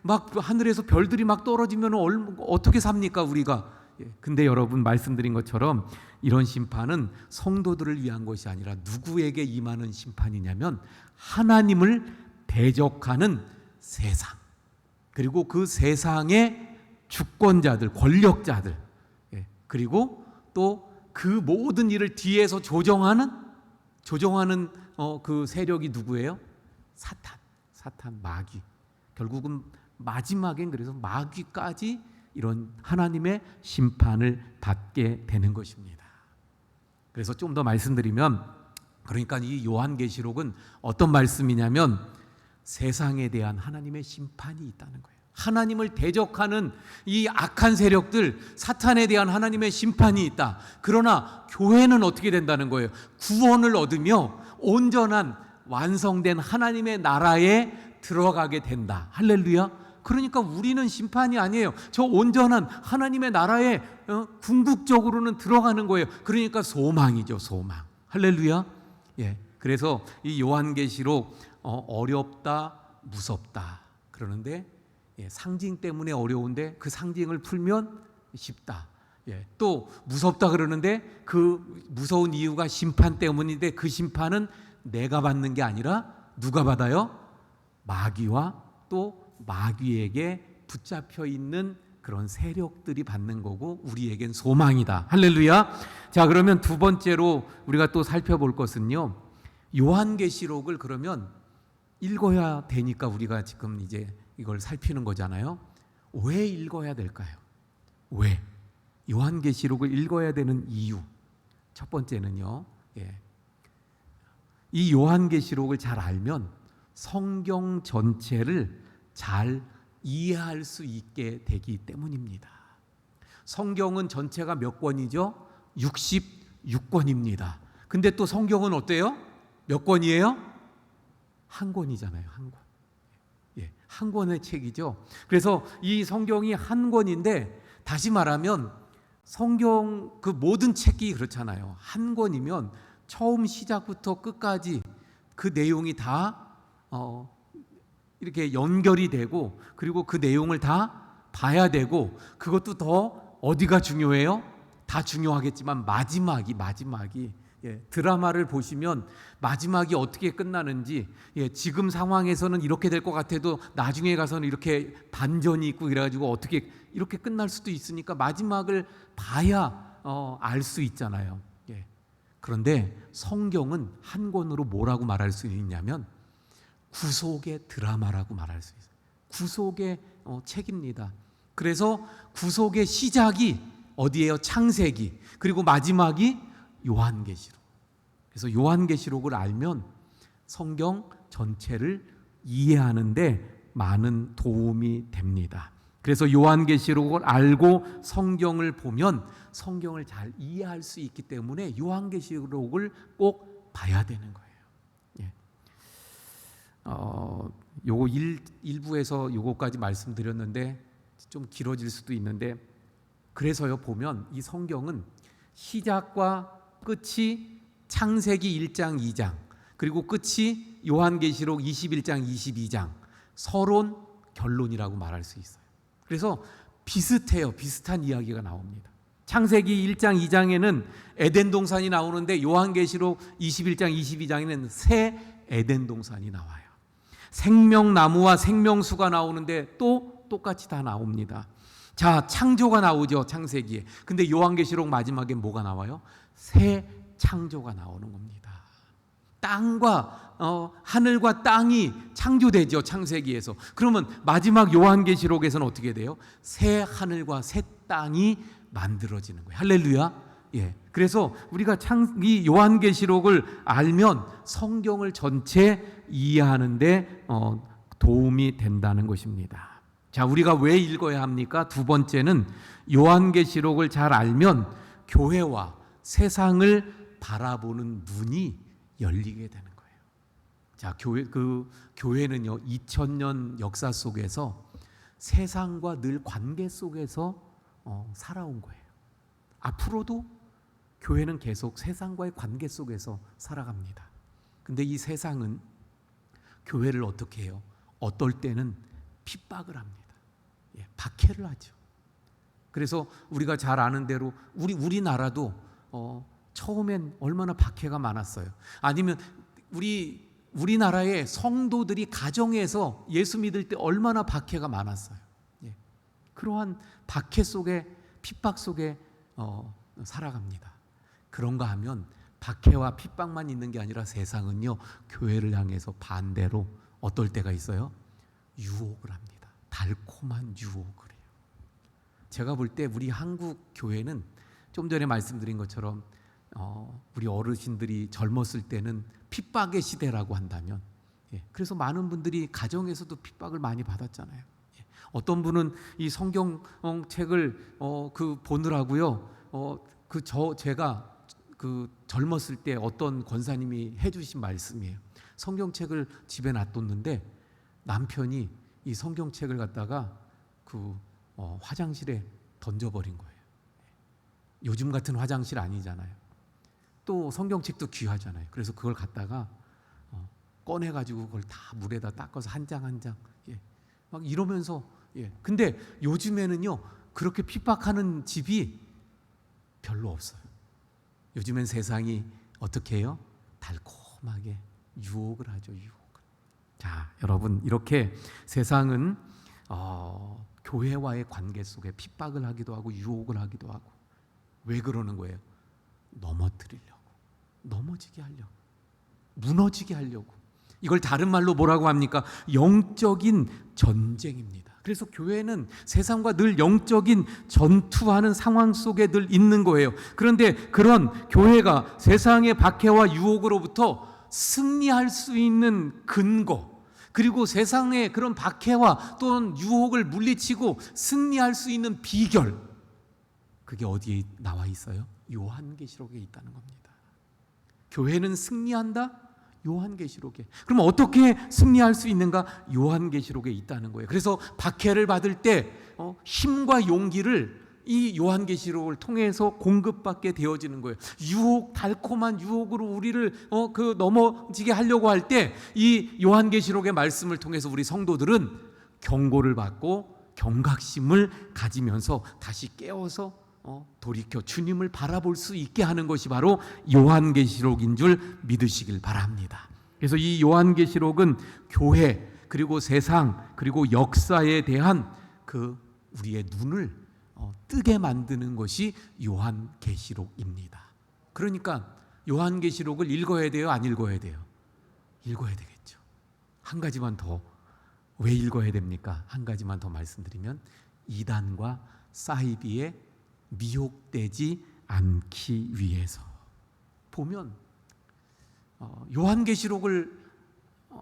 막 하늘에서 별들이 막 떨어지면 어떻게 삽니까 우리가? 근데 여러분 말씀드린 것처럼 이런 심판은 성도들을 위한 것이 아니라 누구에게 임하는 심판이냐면 하나님을 대적하는 세상, 그리고 그 세상의 주권자들, 권력자들, 그리고 또 그 모든 일을 뒤에서 조정하는 그 세력이 누구예요? 사탄, 마귀. 결국은 마지막엔 그래서 마귀까지 이런 하나님의 심판을 받게 되는 것입니다. 그래서 좀 더 말씀드리면, 그러니까 이 요한계시록은 어떤 말씀이냐면 세상에 대한 하나님의 심판이 있다는 거예요. 하나님을 대적하는 이 악한 세력들, 사탄에 대한 하나님의 심판이 있다. 그러나 교회는 어떻게 된다는 거예요? 구원을 얻으며 온전한 완성된 하나님의 나라에 들어가게 된다. 할렐루야. 그러니까 우리는 심판이 아니에요. 저 온전한 하나님의 나라에 궁극적으로는 들어가는 거예요. 그러니까 소망이죠, 소망. 할렐루야. 그래서 이 요한계시록 어렵다, 무섭다 그러는데 상징 때문에 어려운데 그 상징을 풀면 쉽다. 또 무섭다 그러는데 그 무서운 이유가 심판 때문인데 그 심판은 내가 받는 게 아니라 누가 받아요? 마귀와 또 마귀에게 붙잡혀 있는 그런 세력들이 받는 거고 우리에겐 소망이다. 할렐루야. 자, 그러면 두 번째로 우리가 또 살펴볼 것은요, 요한계시록을 그러면 읽어야 되니까 우리가 지금 이제 이걸 살피는 거잖아요. 왜 읽어야 될까요? 왜? 요한계시록을 읽어야 되는 이유. 첫 번째는요, 이 요한계시록을 잘 알면 성경 전체를 잘 이해할 수 있게 되기 때문입니다. 성경은 전체가 몇 권이죠? 66권입니다. 근데 또 성경은 어때요? 몇 권이에요? 한 권이잖아요. 한 권. 한 권의 책이죠. 그래서 이 성경이 한 권인데, 다시 말하면 성경 그 모든 책이 그렇잖아요. 한 권이면 처음 시작부터 끝까지 그 내용이 다 이렇게 연결이 되고, 그리고 그 내용을 다 봐야 되고, 그것도 더 어디가 중요해요? 다 중요하겠지만 마지막이 드라마를 보시면 마지막이 어떻게 끝나는지, 지금 상황에서는 이렇게 될 것 같아도 나중에 가서는 이렇게 반전이 있고 이래가지고 어떻게 이렇게 끝날 수도 있으니까 마지막을 봐야 알 수 있잖아요. 그런데 성경은 한 권으로 뭐라고 말할 수 있냐면 구속의 드라마라고 말할 수 있어요. 구속의 책입니다. 그래서 구속의 시작이 어디예요? 창세기. 그리고 마지막이 요한계시록. 그래서 요한계시록을 알면 성경 전체를 이해하는데 많은 도움이 됩니다. 그래서 요한계시록을 알고 성경을 보면 성경을 잘 이해할 수 있기 때문에 요한계시록을 꼭 봐야 되는 거예요. 요거 1부에서 요거까지 말씀드렸는데 좀 길어질 수도 있는데, 그래서요 보면 이 성경은 시작과 끝이 창세기 1장 2장, 그리고 끝이 요한계시록 21장 22장, 서론, 결론이라고 말할 수 있어요. 그래서 비슷해요. 비슷한 이야기가 나옵니다. 창세기 1장 2장에는 에덴 동산이 나오는데 요한계시록 21장 22장에는 새 에덴 동산이 나와요. 생명나무와 생명수가 나오는데 또 똑같이 다 나옵니다. 자, 창조가 나오죠, 창세기에. 근데 요한계시록 마지막에 뭐가 나와요? 새 창조가 나오는 겁니다. 땅과 하늘과 땅이 창조되죠, 창세기에서. 그러면 마지막 요한계시록에서는 어떻게 돼요? 새 하늘과 새 땅이 만들어지는 거예요. 할렐루야. 예. 그래서 우리가 이 요한계시록을 알면 성경을 전체 이해하는데 도움이 된다는 것입니다. 자, 우리가 왜 읽어야 합니까? 두 번째는 요한계시록을 잘 알면 교회와 세상을 바라보는 눈이 열리게 되는 거예요. 자, 교회는요 2000년 역사 속에서 세상과 늘 관계 속에서 살아온 거예요. 앞으로도 교회는 계속 세상과의 관계 속에서 살아갑니다. 근데 이 세상은 교회를 어떻게 해요? 어떨 때는 핍박을 합니다. 예, 박해를 하죠. 그래서 우리가 잘 아는 대로 우리나라도 처음엔 얼마나 박해가 많았어요. 아니면 우리나라의 성도들이 가정에서 예수 믿을 때 얼마나 박해가 많았어요. 예. 그러한 박해 속에 핍박 속에 살아갑니다. 그런가 하면 박해와 핍박만 있는 게 아니라 세상은요 교회를 향해서 반대로 어떨 때가 있어요? 유혹을 합니다. 달콤한 유혹을 해요. 제가 볼 때 우리 한국 교회는 좀 전에 말씀드린 것처럼 우리 어르신들이 젊었을 때는 핍박의 시대라고 한다면, 예, 그래서 많은 분들이 가정에서도 핍박을 많이 받았잖아요. 예, 어떤 분은 이 성경책을 보느라고요. 제가 젊었을 때 어떤 권사님이 해주신 말씀이에요. 성경책을 집에 놔뒀는데 남편이 이 성경책을 갖다가 화장실에 던져버린 거예요. 요즘 같은 화장실 아니잖아요. 또 성경책도 귀하잖아요. 그래서 그걸 갖다가 꺼내가지고 그걸 다 물에다 닦아서 한 장 한 장, 예, 막 이러면서, 예. 근데 요즘에는요 그렇게 핍박하는 집이 별로 없어요. 요즘엔 세상이 어떻게 해요? 달콤하게 유혹을 하죠. 유혹을. 자, 여러분, 이렇게 세상은 교회와의 관계 속에 핍박을 하기도 하고 유혹을 하기도 하고. 왜 그러는 거예요? 넘어뜨리려고, 넘어지게 하려고, 무너지게 하려고. 이걸 다른 말로 뭐라고 합니까? 영적인 전쟁입니다. 그래서 교회는 세상과 늘 영적인 전투하는 상황 속에 늘 있는 거예요. 그런데 그런 교회가 세상의 박해와 유혹으로부터 승리할 수 있는 근거, 그리고 세상의 그런 박해와 또는 유혹을 물리치고 승리할 수 있는 비결, 그게 어디에 나와 있어요? 요한계시록에 있다는 겁니다. 교회는 승리한다? 요한계시록에. 그럼 어떻게 승리할 수 있는가? 요한계시록에 있다는 거예요. 그래서 박해를 받을 때 힘과 용기를 이 요한계시록을 통해서 공급받게 되어지는 거예요. 달콤한 유혹으로 우리를 넘어지게 하려고 할 때 이 요한계시록의 말씀을 통해서 우리 성도들은 경고를 받고 경각심을 가지면서 다시 깨어서 돌이켜 주님을 바라볼 수 있게 하는 것이 바로 요한계시록인 줄 믿으시길 바랍니다. 그래서 이 요한계시록은 교회 그리고 세상 그리고 역사에 대한 우리의 눈을 뜨게 만드는 것이 요한계시록입니다. 그러니까 요한계시록을 읽어야 돼요, 안 읽어야 돼요? 읽어야 되겠죠. 한 가지만 더. 왜 읽어야 됩니까? 한 가지만 더 말씀드리면 이단과 사이비의 미혹되지 않기 위해서. 보면 요한계시록을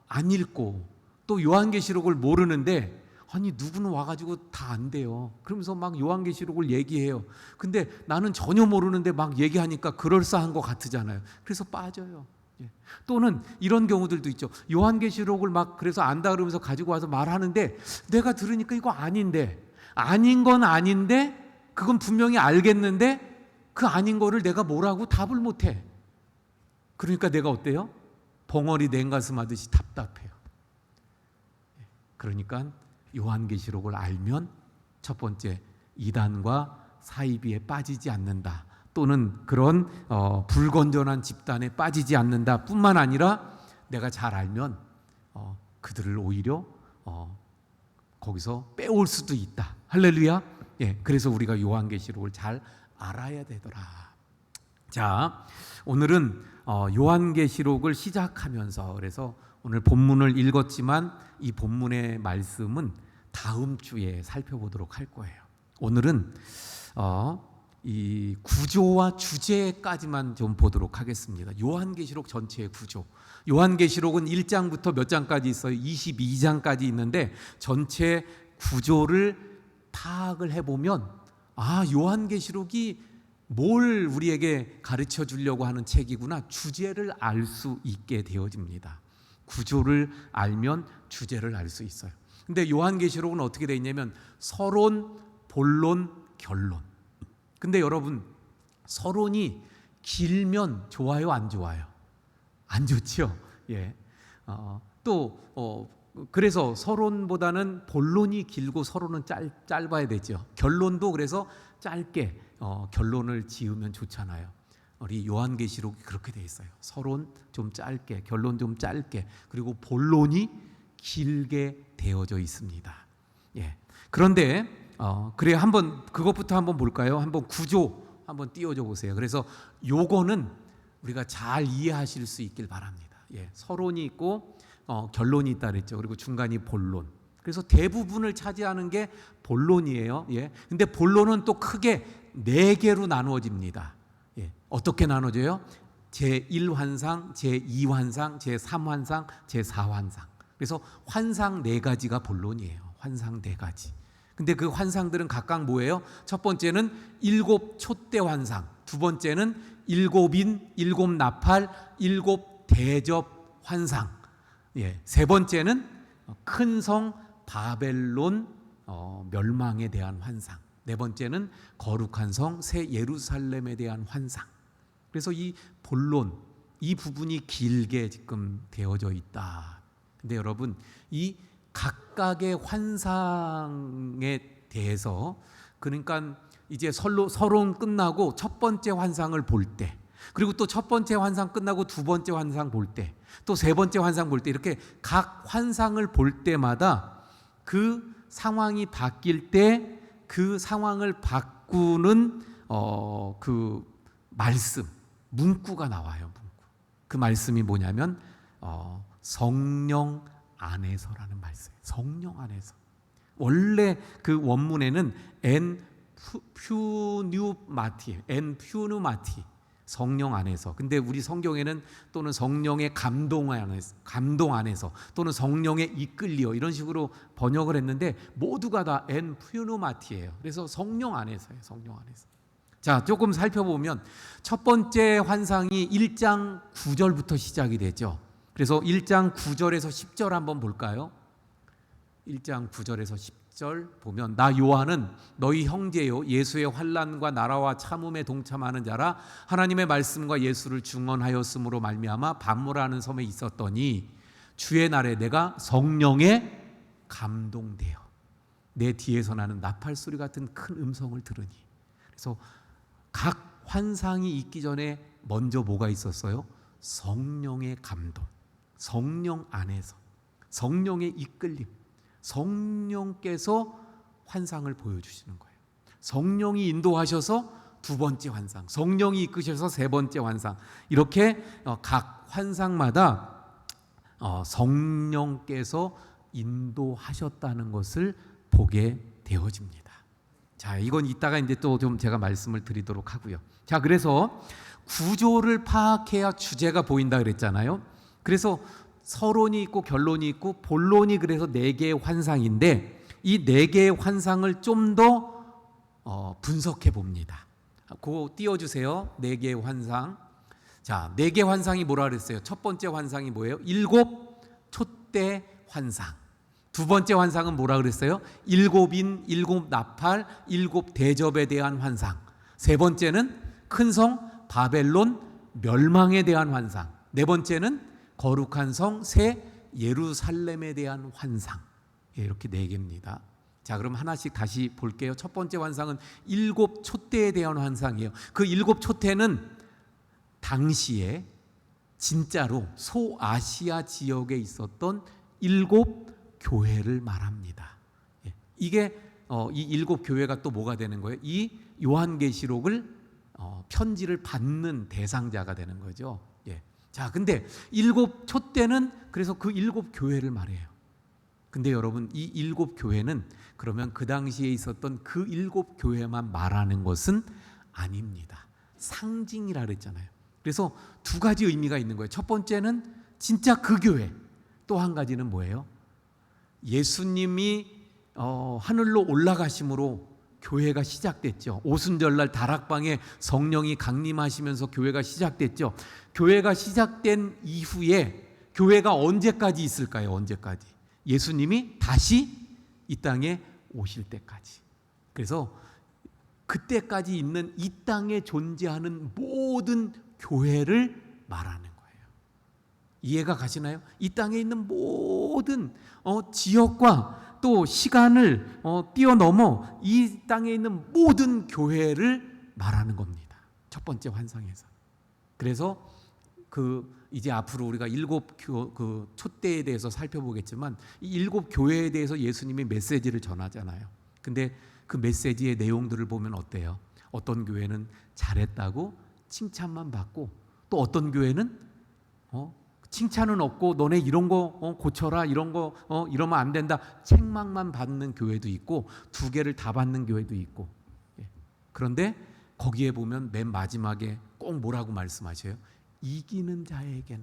안 읽고 또 요한계시록을 모르는데, 아니 누구는 와가지고 다 안 돼요. 그러면서 막 요한계시록을 얘기해요. 근데 나는 전혀 모르는데 막 얘기하니까 그럴싸한 것 같으잖아요. 그래서 빠져요. 예. 또는 이런 경우들도 있죠. 요한계시록을 막 그래서 안다 그러면서 가지고 와서 말하는데 내가 들으니까 이거 아닌데, 아닌 건 아닌데 그건 분명히 알겠는데 그 아닌 거를 내가 뭐라고 답을 못해. 그러니까 내가 어때요? 벙어리 냉가슴 하듯이 답답해요. 그러니까 요한계시록을 알면 첫 번째, 이단과 사이비에 빠지지 않는다, 또는 그런 불건전한 집단에 빠지지 않는다 뿐만 아니라 내가 잘 알면 그들을 오히려 거기서 빼올 수도 있다. 할렐루야. 예, 그래서 우리가 요한계시록을 잘 알아야 되더라. 자, 오늘은 요한계시록을 시작하면서, 그래서 오늘 본문을 읽었지만 이 본문의 말씀은 다음 주에 살펴보도록 할 거예요. 오늘은 이 구조와 주제까지만 좀 보도록 하겠습니다. 요한계시록 전체의 구조. 요한계시록은 1장부터 몇 장까지 있어요? 22장까지 있는데 전체 구조를 파악을 해보면 요한계시록이 뭘 우리에게 가르쳐 주려고 하는 책이구나, 주제를 알 수 있게 되어집니다. 구조를 알면 주제를 알 수 있어요. 근데 요한계시록은 어떻게 되어 있냐면 서론, 본론, 결론. 근데 여러분, 서론이 길면 좋아요, 안 좋아요? 안 좋죠. 예. 그래서 서론보다는 본론이 길고 서론은 짧아야 되죠. 결론도 그래서 짧게 결론을 지으면 좋잖아요. 우리 요한계시록이 그렇게 돼 있어요. 서론 좀 짧게, 결론 좀 짧게, 그리고 본론이 길게 되어져 있습니다. 예. 그런데 그래, 한번 그것부터 한번 볼까요? 한번 구조 한번 띄워줘 보세요. 그래서 요거는 우리가 잘 이해하실 수 있길 바랍니다. 예. 서론이 있고 결론이 있다 그랬죠. 그리고 중간이 본론. 그래서 대부분을 차지하는 게 본론이에요. 예. 근데 본론은 또 크게 4개로 나누어집니다. 예. 어떻게 나눠져요? 제1환상, 제2환상, 제3환상, 제4환상. 그래서 환상 4가지가 본론이에요. 환상 4가지. 근데 그 환상들은 각각 뭐예요? 첫 번째는 7 촛대 환상, 두 번째는 7인, 7 나팔, 7 대접 환상, 예, 세 번째는 큰 성 바벨론 멸망에 대한 환상, 네 번째는 거룩한 성 새 예루살렘에 대한 환상. 그래서 이 본론, 이 부분이 길게 지금 되어져 있다. 근데 여러분, 이 각각의 환상에 대해서, 그러니까 이제 서론 끝나고 첫 번째 환상을 볼 때, 그리고 또 첫 번째 환상 끝나고 두 번째 환상 볼 때, 또 세 번째 환상 볼 때, 이렇게 각 환상을 볼 때마다 그 상황이 바뀔 때 그 상황을 바꾸는 그 말씀, 문구가 나와요. 문구. 그 말씀이 뭐냐면 성령 안에서라는 말씀. 성령 안에서. 원래 그 원문에는 엔 퓨뉴마티, 성령 안에서. 근데 우리 성경에는 또는 성령의 감동 안에서, 또는 성령에 이끌리어, 이런 식으로 번역을 했는데 모두가 다 엔 퓨누마티예요. 그래서 성령 안에서예요. 성령 안에서. 자, 조금 살펴보면 첫 번째 환상이 1장 9절부터 시작이 되죠. 그래서 1장 9절에서 10절 한번 볼까요? 1장 9절에서 10절 보면, 나 요한은 너희 형제요 예수의 환난과 나라와 참음에 동참하는 자라, 하나님의 말씀과 예수를 증언하였으므로 말미암아 반모라는 섬에 있었더니 주의 날에 내가 성령에 감동되어 내 뒤에서 나는 나팔 소리 같은 큰 음성을 들으니. 그래서 각 환상이 있기 전에 먼저 뭐가 있었어요? 성령의 감동, 성령 안에서 성령의 이끌림, 성령께서 환상을 보여주시는 거예요. 성령이 인도하셔서 두 번째 환상, 성령이 이끄셔서 세 번째 환상, 이렇게 각 환상마다 성령께서 인도하셨다는 것을 보게 되어집니다. 자, 이건 이따가 이제 또 좀 제가 말씀을 드리도록 하고요. 자, 그래서 구조를 파악해야 주제가 보인다 그랬잖아요. 그래서 서론이 있고 결론이 있고 본론이, 그래서 4개의 환상인데 이 4개의 환상을 좀 더 분석해 봅니다. 그거 띄워주세요. 4개의 환상. 자, 4개 환상이 뭐라 그랬어요? 첫 번째 환상이 뭐예요? 7 촛대 환상. 두 번째 환상은 뭐라 그랬어요? 7인, 7 나팔, 7 대접에 대한 환상. 세 번째는 큰 성 바벨론 멸망에 대한 환상. 네 번째는 거룩한 성 새 예루살렘에 대한 환상. 예, 이렇게 4개입니다. 자, 그럼 하나씩 다시 볼게요. 첫 번째 환상은 7 촛대에 대한 환상이에요. 그 7 촛대는 당시에 진짜로 소아시아 지역에 있었던 7 교회를 말합니다. 예, 이게 이 7 교회가 또 뭐가 되는 거예요? 이 요한계시록을 편지를 받는 대상자가 되는 거죠. 예. 자, 근데 7 촛대는 그래서 그 7 교회를 말해요. 근데 여러분, 이 7 교회는 그러면 그 당시에 있었던 그 7 교회만 말하는 것은 아닙니다. 상징이라 그랬잖아요. 그래서 2가지 의미가 있는 거예요. 첫 번째는 진짜 그 교회. 또 한 가지는 뭐예요? 예수님이 하늘로 올라가심으로 교회가 시작됐죠. 오순절날 다락방에 성령이 강림하시면서 교회가 시작됐죠. 교회가 시작된 이후에 교회가 언제까지 있을까요? 언제까지? 예수님이 다시 이 땅에 오실 때까지. 그래서 그때까지 있는 이 땅에 존재하는 모든 교회를 말하는 거예요. 이해가 가시나요? 이 땅에 있는 모든 지역과 또 시간을 뛰어넘어 이 땅에 있는 모든 교회를 말하는 겁니다. 첫 번째 환상에서. 그래서 이제 앞으로 우리가 7 촛대에 대해서 살펴보겠지만 이 7 교회에 대해서 예수님이 메시지를 전하잖아요. 근데 그 메시지의 내용들을 보면 어때요? 어떤 교회는 잘했다고 칭찬만 받고, 또 어떤 교회는 칭찬은 없고 너네 이런 거 고쳐라, 이런 거 이러면 안 된다, 책망만 받는 교회도 있고 2개를 다 받는 교회도 있고. 예. 그런데 거기에 보면 맨 마지막에 꼭 뭐라고 말씀하셔요? 이기는 자에게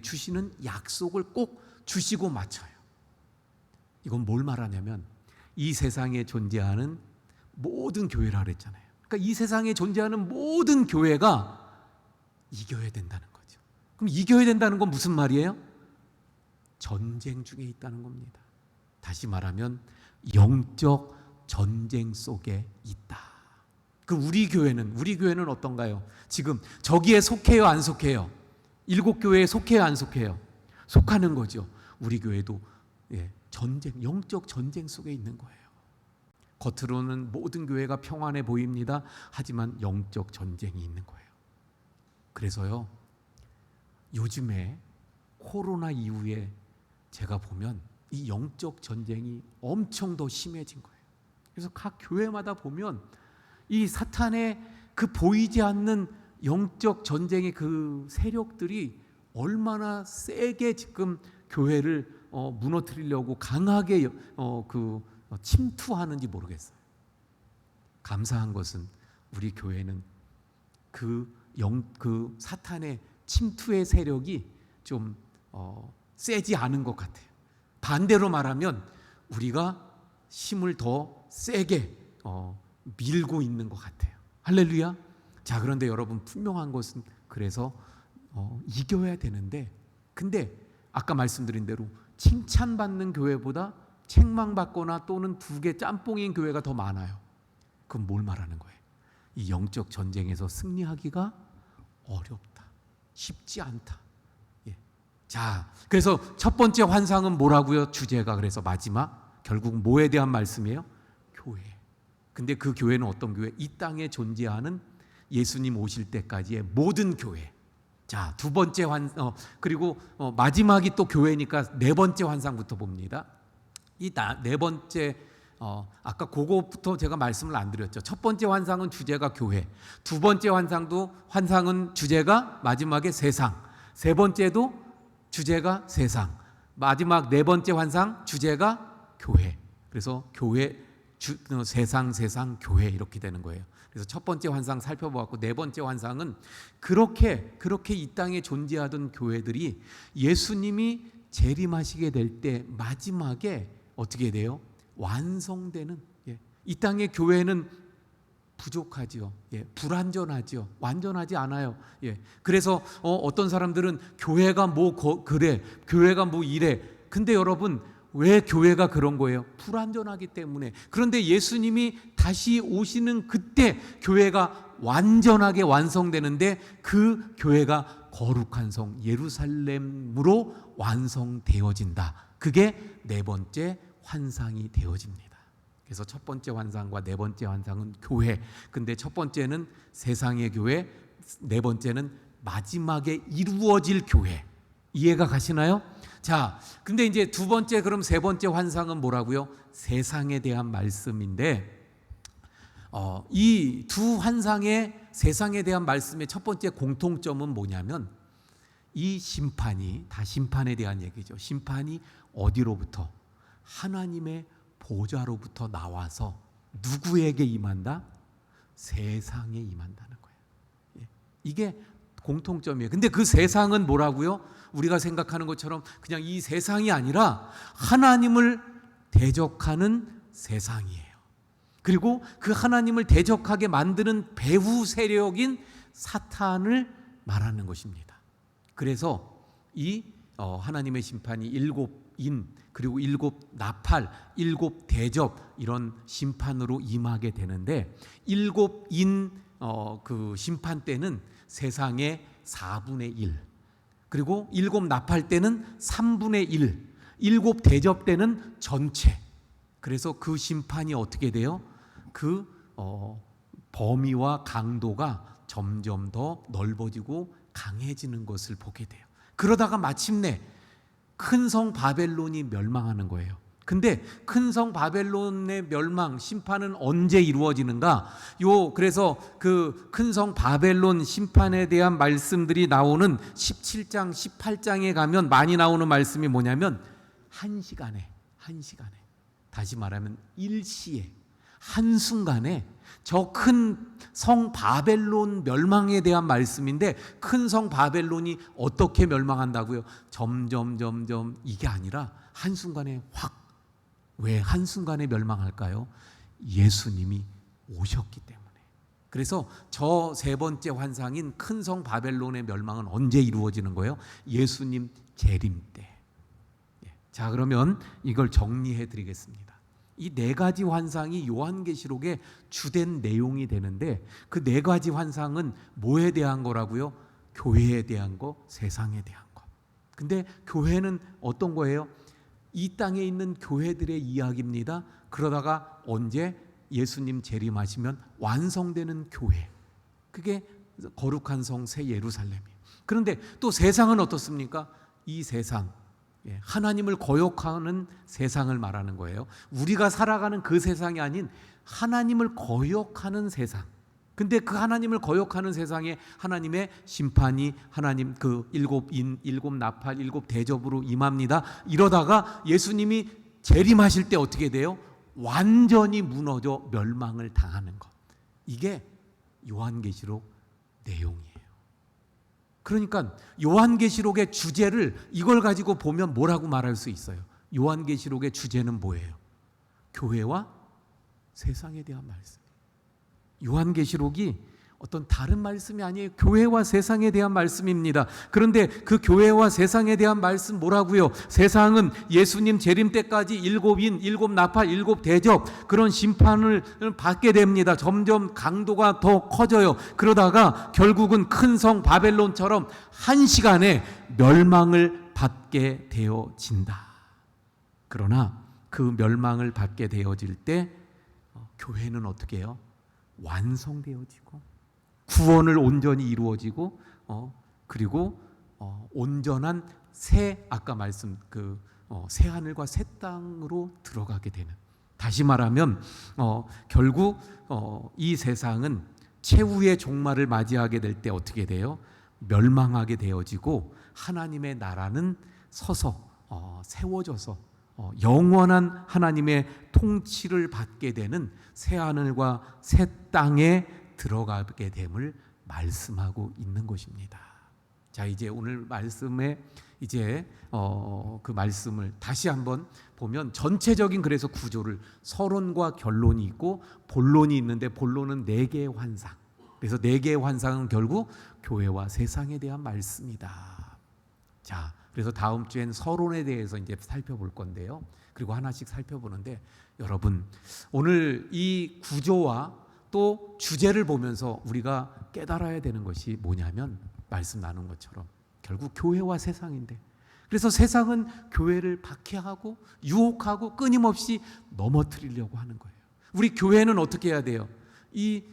주시는 약속을 꼭 주시고 마쳐요. 이건 뭘 말하냐면 이 세상에 존재하는 모든 교회라 그랬잖아요. 그러니까 이 세상에 존재하는 모든 교회가 이겨야 된다는 거죠. 그럼 이겨야 된다는 건 무슨 말이에요? 전쟁 중에 있다는 겁니다. 다시 말하면 영적 전쟁 속에 있다. 그 우리 교회는 어떤가요? 지금 저기에 속해요, 안 속해요? 7 교회에 속해요, 안 속해요? 속하는 거죠. 우리 교회도 영적 전쟁 속에 있는 거예요. 겉으로는 모든 교회가 평안해 보입니다. 하지만 영적 전쟁이 있는 거예요. 그래서요, 요즘에 코로나 이후에 제가 보면 이 영적 전쟁이 엄청 더 심해진 거예요. 그래서 각 교회마다 보면 이 사탄의 그 보이지 않는 영적 전쟁의 그 세력들이 얼마나 세게 지금 교회를 무너뜨리려고 강하게 침투하는지 모르겠어요. 감사한 것은 우리 교회는 그 사탄의 침투의 세력이 좀 세지 않은 것 같아요. 반대로 말하면 우리가 힘을 더 세게 밀고 있는 것 같아요. 할렐루야. 자, 그런데 여러분, 분명한 것은 그래서 이겨야 되는데, 근데 아까 말씀드린 대로 칭찬받는 교회보다 책망받거나 또는 2개 짬뽕인 교회가 더 많아요. 그럼 뭘 말하는 거예요? 이 영적 전쟁에서 승리하기가 어렵다, 쉽지 않다. 예. 자, 그래서 첫 번째 환상은 뭐라고요? 주제가 그래서 마지막 결국 뭐에 대한 말씀이에요? 교회. 근데 그 교회는 어떤 교회? 이 땅에 존재하는 예수님 오실 때까지의 모든 교회. 자, 2번째 그리고 마지막이 또 교회니까 4번째 환상부터 봅니다. 이 4번째 아까 그거부터 제가 말씀을 안 드렸죠. 첫 번째 환상은 주제가 교회, 2번째 환상은 주제가 마지막에 세상, 3번째도 주제가 세상, 마지막 4번째 환상 주제가 교회. 그래서 교회, 세상, 교회 이렇게 되는 거예요. 그래서 첫 번째 환상 살펴보았고, 4번째 환상은 그렇게 이 땅에 존재하던 교회들이 예수님이 재림하시게 될 때 마지막에 어떻게 돼요? 완성되는. 이 땅의 교회는 부족하지요. 불완전하지요. 완전하지 않아요. 그래서 어떤 사람들은 교회가 그래, 교회가 이래. 근데 여러분, 왜 교회가 그런 거예요? 불완전하기 때문에. 그런데 예수님이 다시 오시는 그때 교회가 완전하게 완성되는데, 그 교회가 거룩한 성 예루살렘으로 완성되어진다. 그게 네 번째 환상이 되어집니다. 그래서 첫 번째 환상과 네 번째 환상은 교회. 근데 첫 번째는 세상의 교회, 네 번째는 마지막에 이루어질 교회. 이해가 가시나요? 자, 근데 이제 두 번째, 그럼 세 번째 환상은 뭐라고요? 세상에 대한 말씀인데, 이 두 환상의 세상에 대한 말씀의 첫 번째 공통점은 뭐냐면, 이 심판이, 다 심판에 대한 얘기죠. 심판이 어디로부터? 하나님의 보좌로부터 나와서 누구에게 임한다? 세상에 임한다는 거예요. 이게 공통점이에요. 근데 그 세상은 뭐라고요? 우리가 생각하는 것처럼 그냥 이 세상이 아니라 하나님을 대적하는 세상이에요. 그리고 그 하나님을 대적하게 만드는 배후 세력인 사탄을 말하는 것입니다. 그래서 이 하나님의 심판이 일곱 인, 그리고 일곱 나팔, 일곱 대접, 이런 심판으로 임하게 되는데, 일곱 인 그 심판 때는 세상의 4분의 1, 그리고 일곱 나팔 때는 3분의 1, 일곱 대접 때는 전체. 그래서 그 심판이 어떻게 돼요? 그 범위와 강도가 점점 더 넓어지고 강해지는 것을 보게 돼요. 그러다가 마침내 큰 성 바벨론이 멸망하는 거예요. 근데 큰 성 바벨론의 멸망, 심판은 언제 이루어지는가? 그래서 그 큰 성 바벨론 심판에 대한 말씀들이 나오는 17장, 18장에 가면 많이 나오는 말씀이 뭐냐면, 한 시간에, 다시 말하면 일시에, 한순간에 저 큰 성 바벨론 멸망에 대한 말씀인데, 큰 성 바벨론이 어떻게 멸망한다고요? 점점 이게 아니라 한순간에 확. 왜 한순간에 멸망할까요? 예수님이 오셨기 때문에. 그래서 저 세 번째 환상인 큰 성 바벨론의 멸망은 언제 이루어지는 거예요? 예수님 재림 때. 자, 그러면 이걸 정리해 드리겠습니다. 이 네 가지 환상이 요한계시록의 주된 내용이 되는데, 그 네 가지 환상은 뭐에 대한 거라고요? 교회에 대한 거, 세상에 대한 거. 근데 교회는 어떤 거예요? 이 땅에 있는 교회들의 이야기입니다. 그러다가 언제 예수님 재림하시면 완성되는 교회, 그게 거룩한 성 새 예루살렘이에요. 그런데 또 세상은 어떻습니까? 이 세상, 하나님을 거역하는 세상을 말하는 거예요. 우리가 살아가는 그 세상이 아닌 하나님을 거역하는 세상. 근데 그 하나님을 거역하는 세상에 하나님의 심판이, 하나님 그 일곱 인, 일곱 나팔, 일곱 대접으로 임합니다. 이러다가 예수님이 재림하실 때 어떻게 돼요? 완전히 무너져 멸망을 당하는 것. 이게 요한계시록 내용이에요. 그러니까 요한계시록의 주제를 이걸 가지고 보면 뭐라고 말할 수 있어요? 요한계시록의 주제는 뭐예요? 교회와 세상에 대한 말씀. 요한계시록이 어떤 다른 말씀이 아니에요. 교회와 세상에 대한 말씀입니다. 그런데 그 교회와 세상에 대한 말씀 뭐라고요? 세상은 예수님 재림 때까지 일곱 인, 일곱 나팔, 일곱 대접, 그런 심판을 받게 됩니다. 점점 강도가 더 커져요. 그러다가 결국은 큰 성 바벨론처럼 한 시간에 멸망을 받게 되어진다. 그러나 그 멸망을 받게 되어질 때 교회는 어떻게 해요? 완성되어지고 구원을 온전히 이루어지고 그리고 온전한 새, 아까 말씀 새 하늘과 새 땅으로 들어가게 되는. 다시 말하면 결국 이 세상은 최후의 종말을 맞이하게 될 때 어떻게 돼요? 멸망하게 되어지고 하나님의 나라는 서서 세워져서 영원한 하나님의 통치를 받게 되는 새 하늘과 새 땅에 들어가게 됨을 말씀하고 있는 것입니다. 자, 이제 오늘 말씀에 이제 그 말씀을 다시 한번 보면 전체적인, 그래서 구조를 서론과 결론이 있고 본론이 있는데, 본론은 네 개의 환상. 그래서 네 개의 환상은 결국 교회와 세상에 대한 말씀이다. 자, 그래서 다음 주엔 서론에 대해서 이제 살펴볼 건데요. 그리고 하나씩 살펴보는데, 여러분 오늘 이 구조와 또 주제를 보면서 우리가 깨달아야 되는 것이 뭐냐면, 말씀 나눈 것처럼 결국 교회와 세상인데, 그래서 세상은 교회를 박해하고 유혹하고 끊임없이 넘어뜨리려고 하는 거예요. 우리 교회는 어떻게 해야 돼요? 이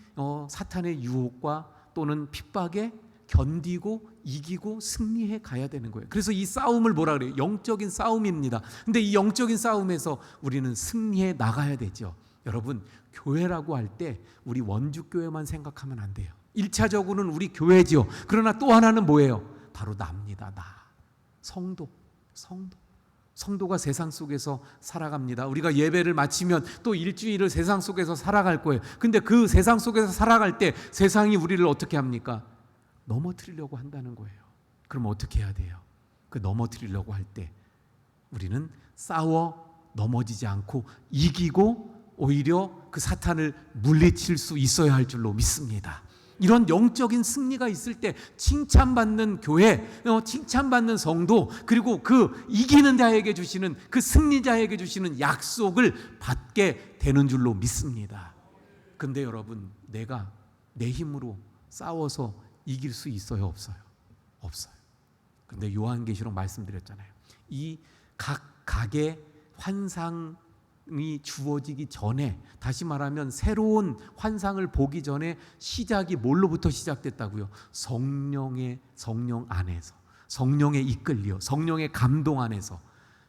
사탄의 유혹과 또는 핍박에 견디고 이기고 승리해 가야 되는 거예요. 그래서 이 싸움을 뭐라 그래요? 영적인 싸움입니다. 근데 이 영적인 싸움에서 우리는 승리해 나가야 되죠. 여러분, 교회라고 할 때 우리 원주교회만 생각하면 안 돼요. 1차적으로는 우리 교회지요. 그러나 또 하나는 뭐예요? 바로 나입니다. 나. 성도가 세상 속에서 살아갑니다. 우리가 예배를 마치면 또 일주일을 세상 속에서 살아갈 거예요. 근데 그 세상 속에서 살아갈 때 세상이 우리를 어떻게 합니까? 넘어뜨리려고 한다는 거예요. 그럼 어떻게 해야 돼요? 그 넘어뜨리려고 할 때 우리는 싸워 넘어지지 않고 이기고 오히려 그 사탄을 물리칠 수 있어야 할 줄로 믿습니다. 이런 영적인 승리가 있을 때 칭찬받는 교회, 칭찬받는 성도, 그리고 그 이기는 자에게 주시는, 그 승리자에게 주시는 약속을 받게 되는 줄로 믿습니다. 근데 여러분, 내가 내 힘으로 싸워서 이길 수 있어요? 없어요? 없어요. 근데 요한계시록 말씀드렸잖아요. 이 각의 환상이 주어지기 전에, 다시 말하면 새로운 환상을 보기 전에 시작이 뭘로부터 시작됐다고요? 성령 안에서, 성령의 이끌려, 성령의 감동 안에서.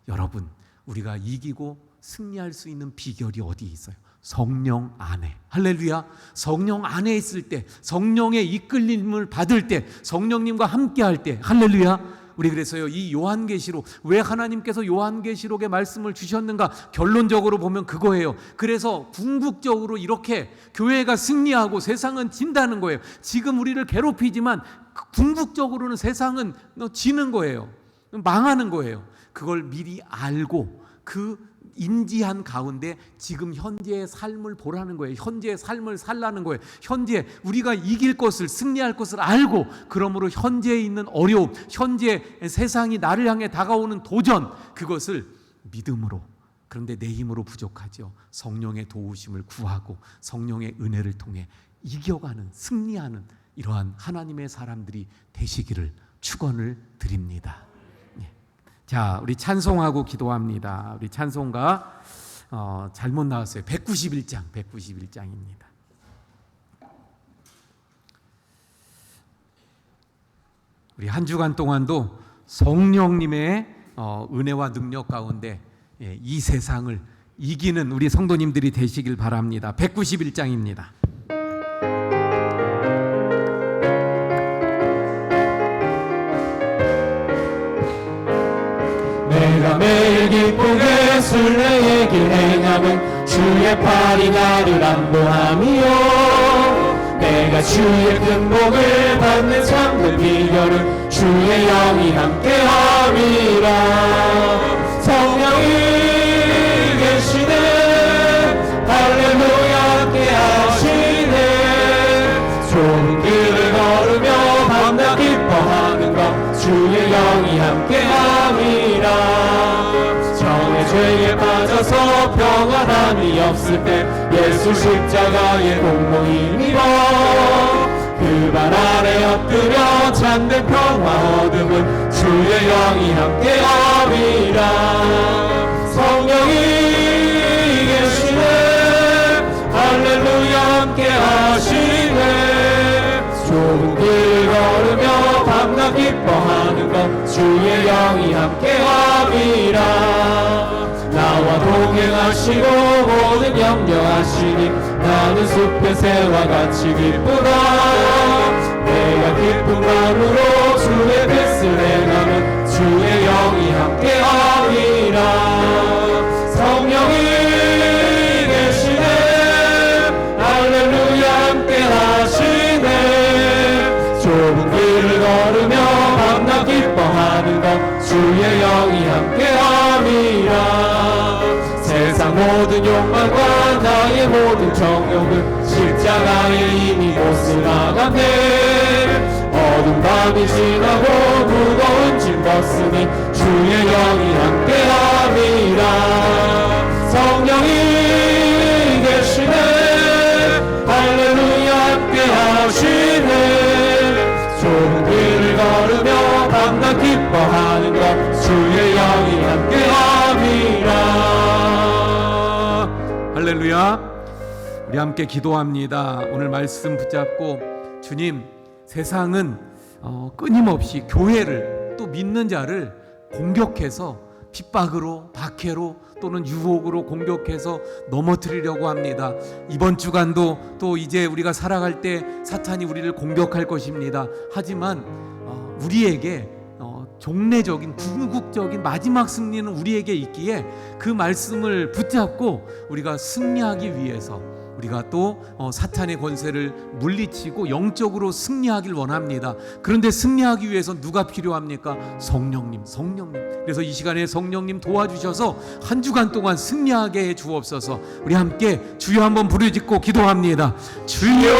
여러분, 우리가 이기고 승리할 수 있는 비결이 어디 있어요? 성령 안에. 할렐루야. 성령 안에 있을 때, 성령의 이끌림을 받을 때, 성령님과 함께 할 때, 할렐루야. 우리 그래서요, 이 요한계시록, 왜 하나님께서 요한계시록의 말씀을 주셨는가? 결론적으로 보면 그거예요. 그래서 궁극적으로 이렇게 교회가 승리하고 세상은 진다는 거예요. 지금 우리를 괴롭히지만 궁극적으로는 세상은 지는 거예요. 망하는 거예요. 그걸 미리 알고 그 인지한 가운데 지금 현재의 삶을 보라는 거예요. 현재의 삶을 살라는 거예요. 현재 우리가 이길 것을, 승리할 것을 알고, 그러므로 현재에 있는 어려움, 현재 세상이 나를 향해 다가오는 도전, 그것을 믿음으로, 그런데 내 힘으로 부족하죠. 성령의 도우심을 구하고 성령의 은혜를 통해 이겨가는, 승리하는 이러한 하나님의 사람들이 되시기를 축원을 드립니다. 자, 우리 찬송하고 기도합니다. 우리 찬송가 잘못 나왔어요. 191장입니다. 우리 한 주간 동안도 성령님의 은혜와 능력 가운데 이 세상을 이기는 우리 성도님들이 되시길 바랍니다. 191장입니다. 내가 매일 기쁘게 순례의 길 행함은 주의 팔이 나를 안보함이요, 내가 주의 큰 복을 받는 참된 비결은 주의 영이 함께함이라. 성령이 계시네, 할렐루야 함께하시네. 좁은 길을 걸으며 밤낮 기뻐하는 것 주의 영이 함께함이라. 정의 죄에 빠져서 평안함이 없을 때 예수 십자가의 공로히 힘입어 그 발 아래 엎드려 참된 평화 얻음은 주의 영이 함께함이라. 성령이 계시네, 할렐루야 함께하시네. 좁은 길 걸으며 밤낮 기뻐하는 것 주의 영이 함께함이라. 나와 동행하시고 모든 염려하시니 나는 숲의 새와 같이 기쁘다. 내가 기쁜 마음으로 주의 뜻을 행하면 주의 영이 함께함이라. 성령이 계시네, 할렐루야 함께하시네. 좁은 길을 걸으며 밤낮 기뻐하는 것 주의 영이 함께함이라. 세상 모든 욕망과 나의 모든 정욕은 십자가에 이미 못을 나갔네. 어두운 밤이 지나고 무거운 짐 벗으니 주의 영이 함께함이라. 성령이 계시네, 할렐루야 함께하시네. 좁은 길을 걸으며 밤낮 기뻐하는 것 주의 할렐루야. 우리 함께 기도합니다. 오늘 말씀 붙잡고 주님, 세상은 끊임없이 교회를 또 믿는 자를 공격해서 핍박으로, 박해로 또는 유혹으로 공격해서 넘어뜨리려고 합니다. 이번 주간도 또 이제 우리가 살아갈 때 사탄이 우리를 공격할 것입니다. 하지만 우리에게 종례적인 궁극적인 마지막 승리는 우리에게 있기에 그 말씀을 붙잡고 우리가 승리하기 위해서 우리가 또 사탄의 권세를 물리치고 영적으로 승리하길 원합니다. 그런데 승리하기 위해서 누가 필요합니까? 성령님. 그래서 이 시간에 성령님 도와주셔서 한 주간 동안 승리하게 해 주옵소서. 우리 함께 주여 한번 부르짖고 기도합니다. 주여!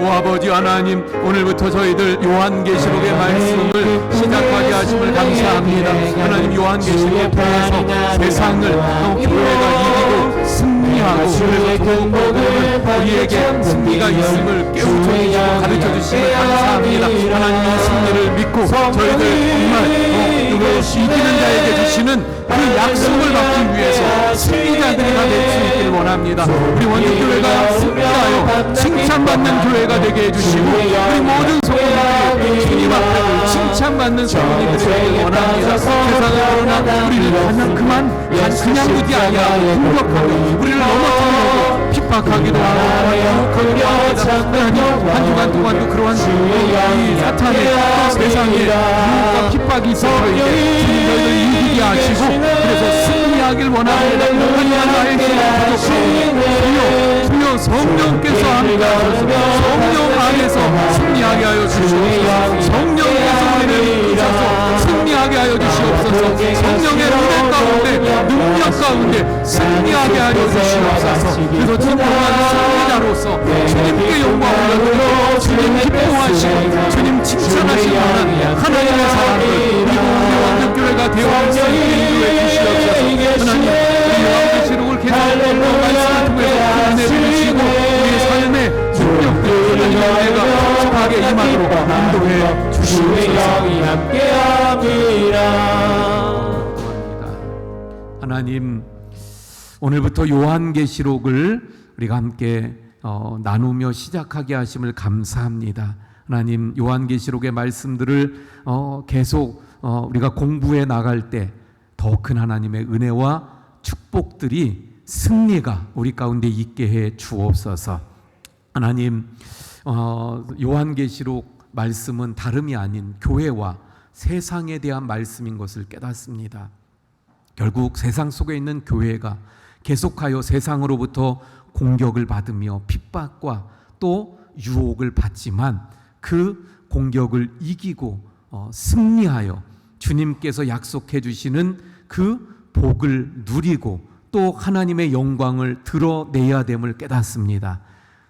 오 아버지 하나님, 오늘부터 저희들 요한계시록의 말씀을 시작하게 하심을 감사합니다. 하나님, 요한계시록을 통해서 세상을 교회가 이기고 승리하고 그래서 더욱더 우리에게 승리가 있음을 깨우쳐주시고 가르쳐주심을 감사합니다. 하나님의 승리를 믿고 저희들 정말 이기는 자에게 주시는 그 약속을 받기 위해서 승리자들이 될 수 있기를 원합니다. 우리 원주교회가 승리하여 칭찬받는 교회가 되게 해주시고 우리 모든 성도들이 주님 앞에 칭찬받는 성도들이 되기를 원합니다. 세상을 그러나 우리를 그냥 두지 아니하고 공격하고 우리를 넘어뜨리고 핍박하기도 하고 하나님, 한 주간 동안도 그러한 이 사탄의 세상의 유혹과 핍박이 있어 저희에게 저희를 이기게 하시고 그래서 승리하길 원합니다. 하나님 나의 힘을 주여 성령께서 함께하셔서 성령 안에서 승리하게 하여 주시옵소서. 성령께서 우리를 이끄셔서 승리하게 하여 주시옵소서. 성령의 은혜 가운데 능력 가운데 승리하게 하여 주시옵소서. 그래서 진정한 승리자로서 주님께 영광을 올려드리고 주님 기뻐하시고 주님 칭찬하시는 하나님의 사람들 그리고 우리 원정교회가 되어 있는 인도해 주시옵소서. 하나님, 우리 요한계시록을 계속 말씀을 통해서 은혜 주시고 우리의 삶의 능력들 하나님의 은혜가 촉촉하게 임하도록 인도해 주시옵소서. 하나님, 오늘부터 요한계시록을 우리가 함께 나누며 시작하게 하심을 감사합니다. 하나님, 요한계시록의 말씀들을 계속 우리가 공부해 나갈 때 더 큰 하나님의 은혜와 축복들이 승리가 우리 가운데 있게 해 주옵소서. 하나님, 요한계시록 말씀은 다름이 아닌 교회와 세상에 대한 말씀인 것을 깨닫습니다. 결국 세상 속에 있는 교회가 계속하여 세상으로부터 공격을 받으며 핍박과 또 유혹을 받지만 그 공격을 이기고 승리하여 주님께서 약속해 주시는 그 복을 누리고 또 하나님의 영광을 드러내야 됨을 깨닫습니다.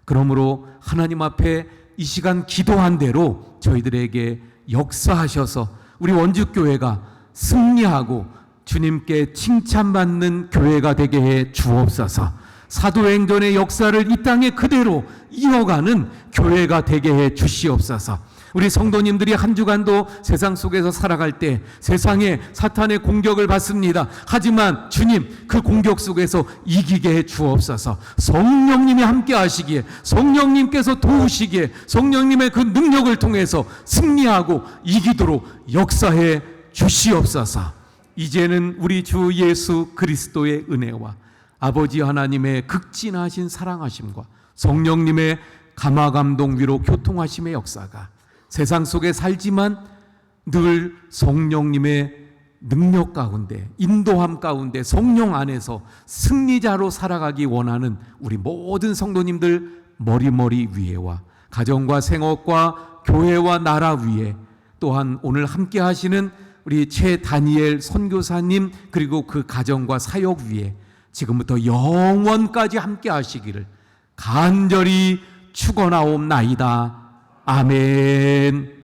그러므로 하나님 앞에 이 시간 기도한 대로 저희들에게 역사하셔서 우리 원주교회가 승리하고 주님께 칭찬받는 교회가 되게 해 주옵소서. 사도행전의 역사를 이 땅에 그대로 이어가는 교회가 되게 해 주시옵소서. 우리 성도님들이 한 주간도 세상 속에서 살아갈 때 세상에 사탄의 공격을 받습니다. 하지만 주님, 그 공격 속에서 이기게 해 주옵소서. 성령님이 함께 하시기에, 성령님께서 도우시기에, 성령님의 그 능력을 통해서 승리하고 이기도록 역사해 주시옵소서. 이제는 우리 주 예수 그리스도의 은혜와 아버지 하나님의 극진하신 사랑하심과 성령님의 감화감동 위로 교통하심의 역사가 세상 속에 살지만 늘 성령님의 능력 가운데, 인도함 가운데 성령 안에서 승리자로 살아가기 원하는 우리 모든 성도님들 머리머리 위에와 가정과 생업과 교회와 나라 위에, 또한 오늘 함께 하시는 우리 최다니엘 선교사님 그리고 그 가정과 사역 위에 지금부터 영원까지 함께 하시기를 간절히 축원하옵나이다. 아멘.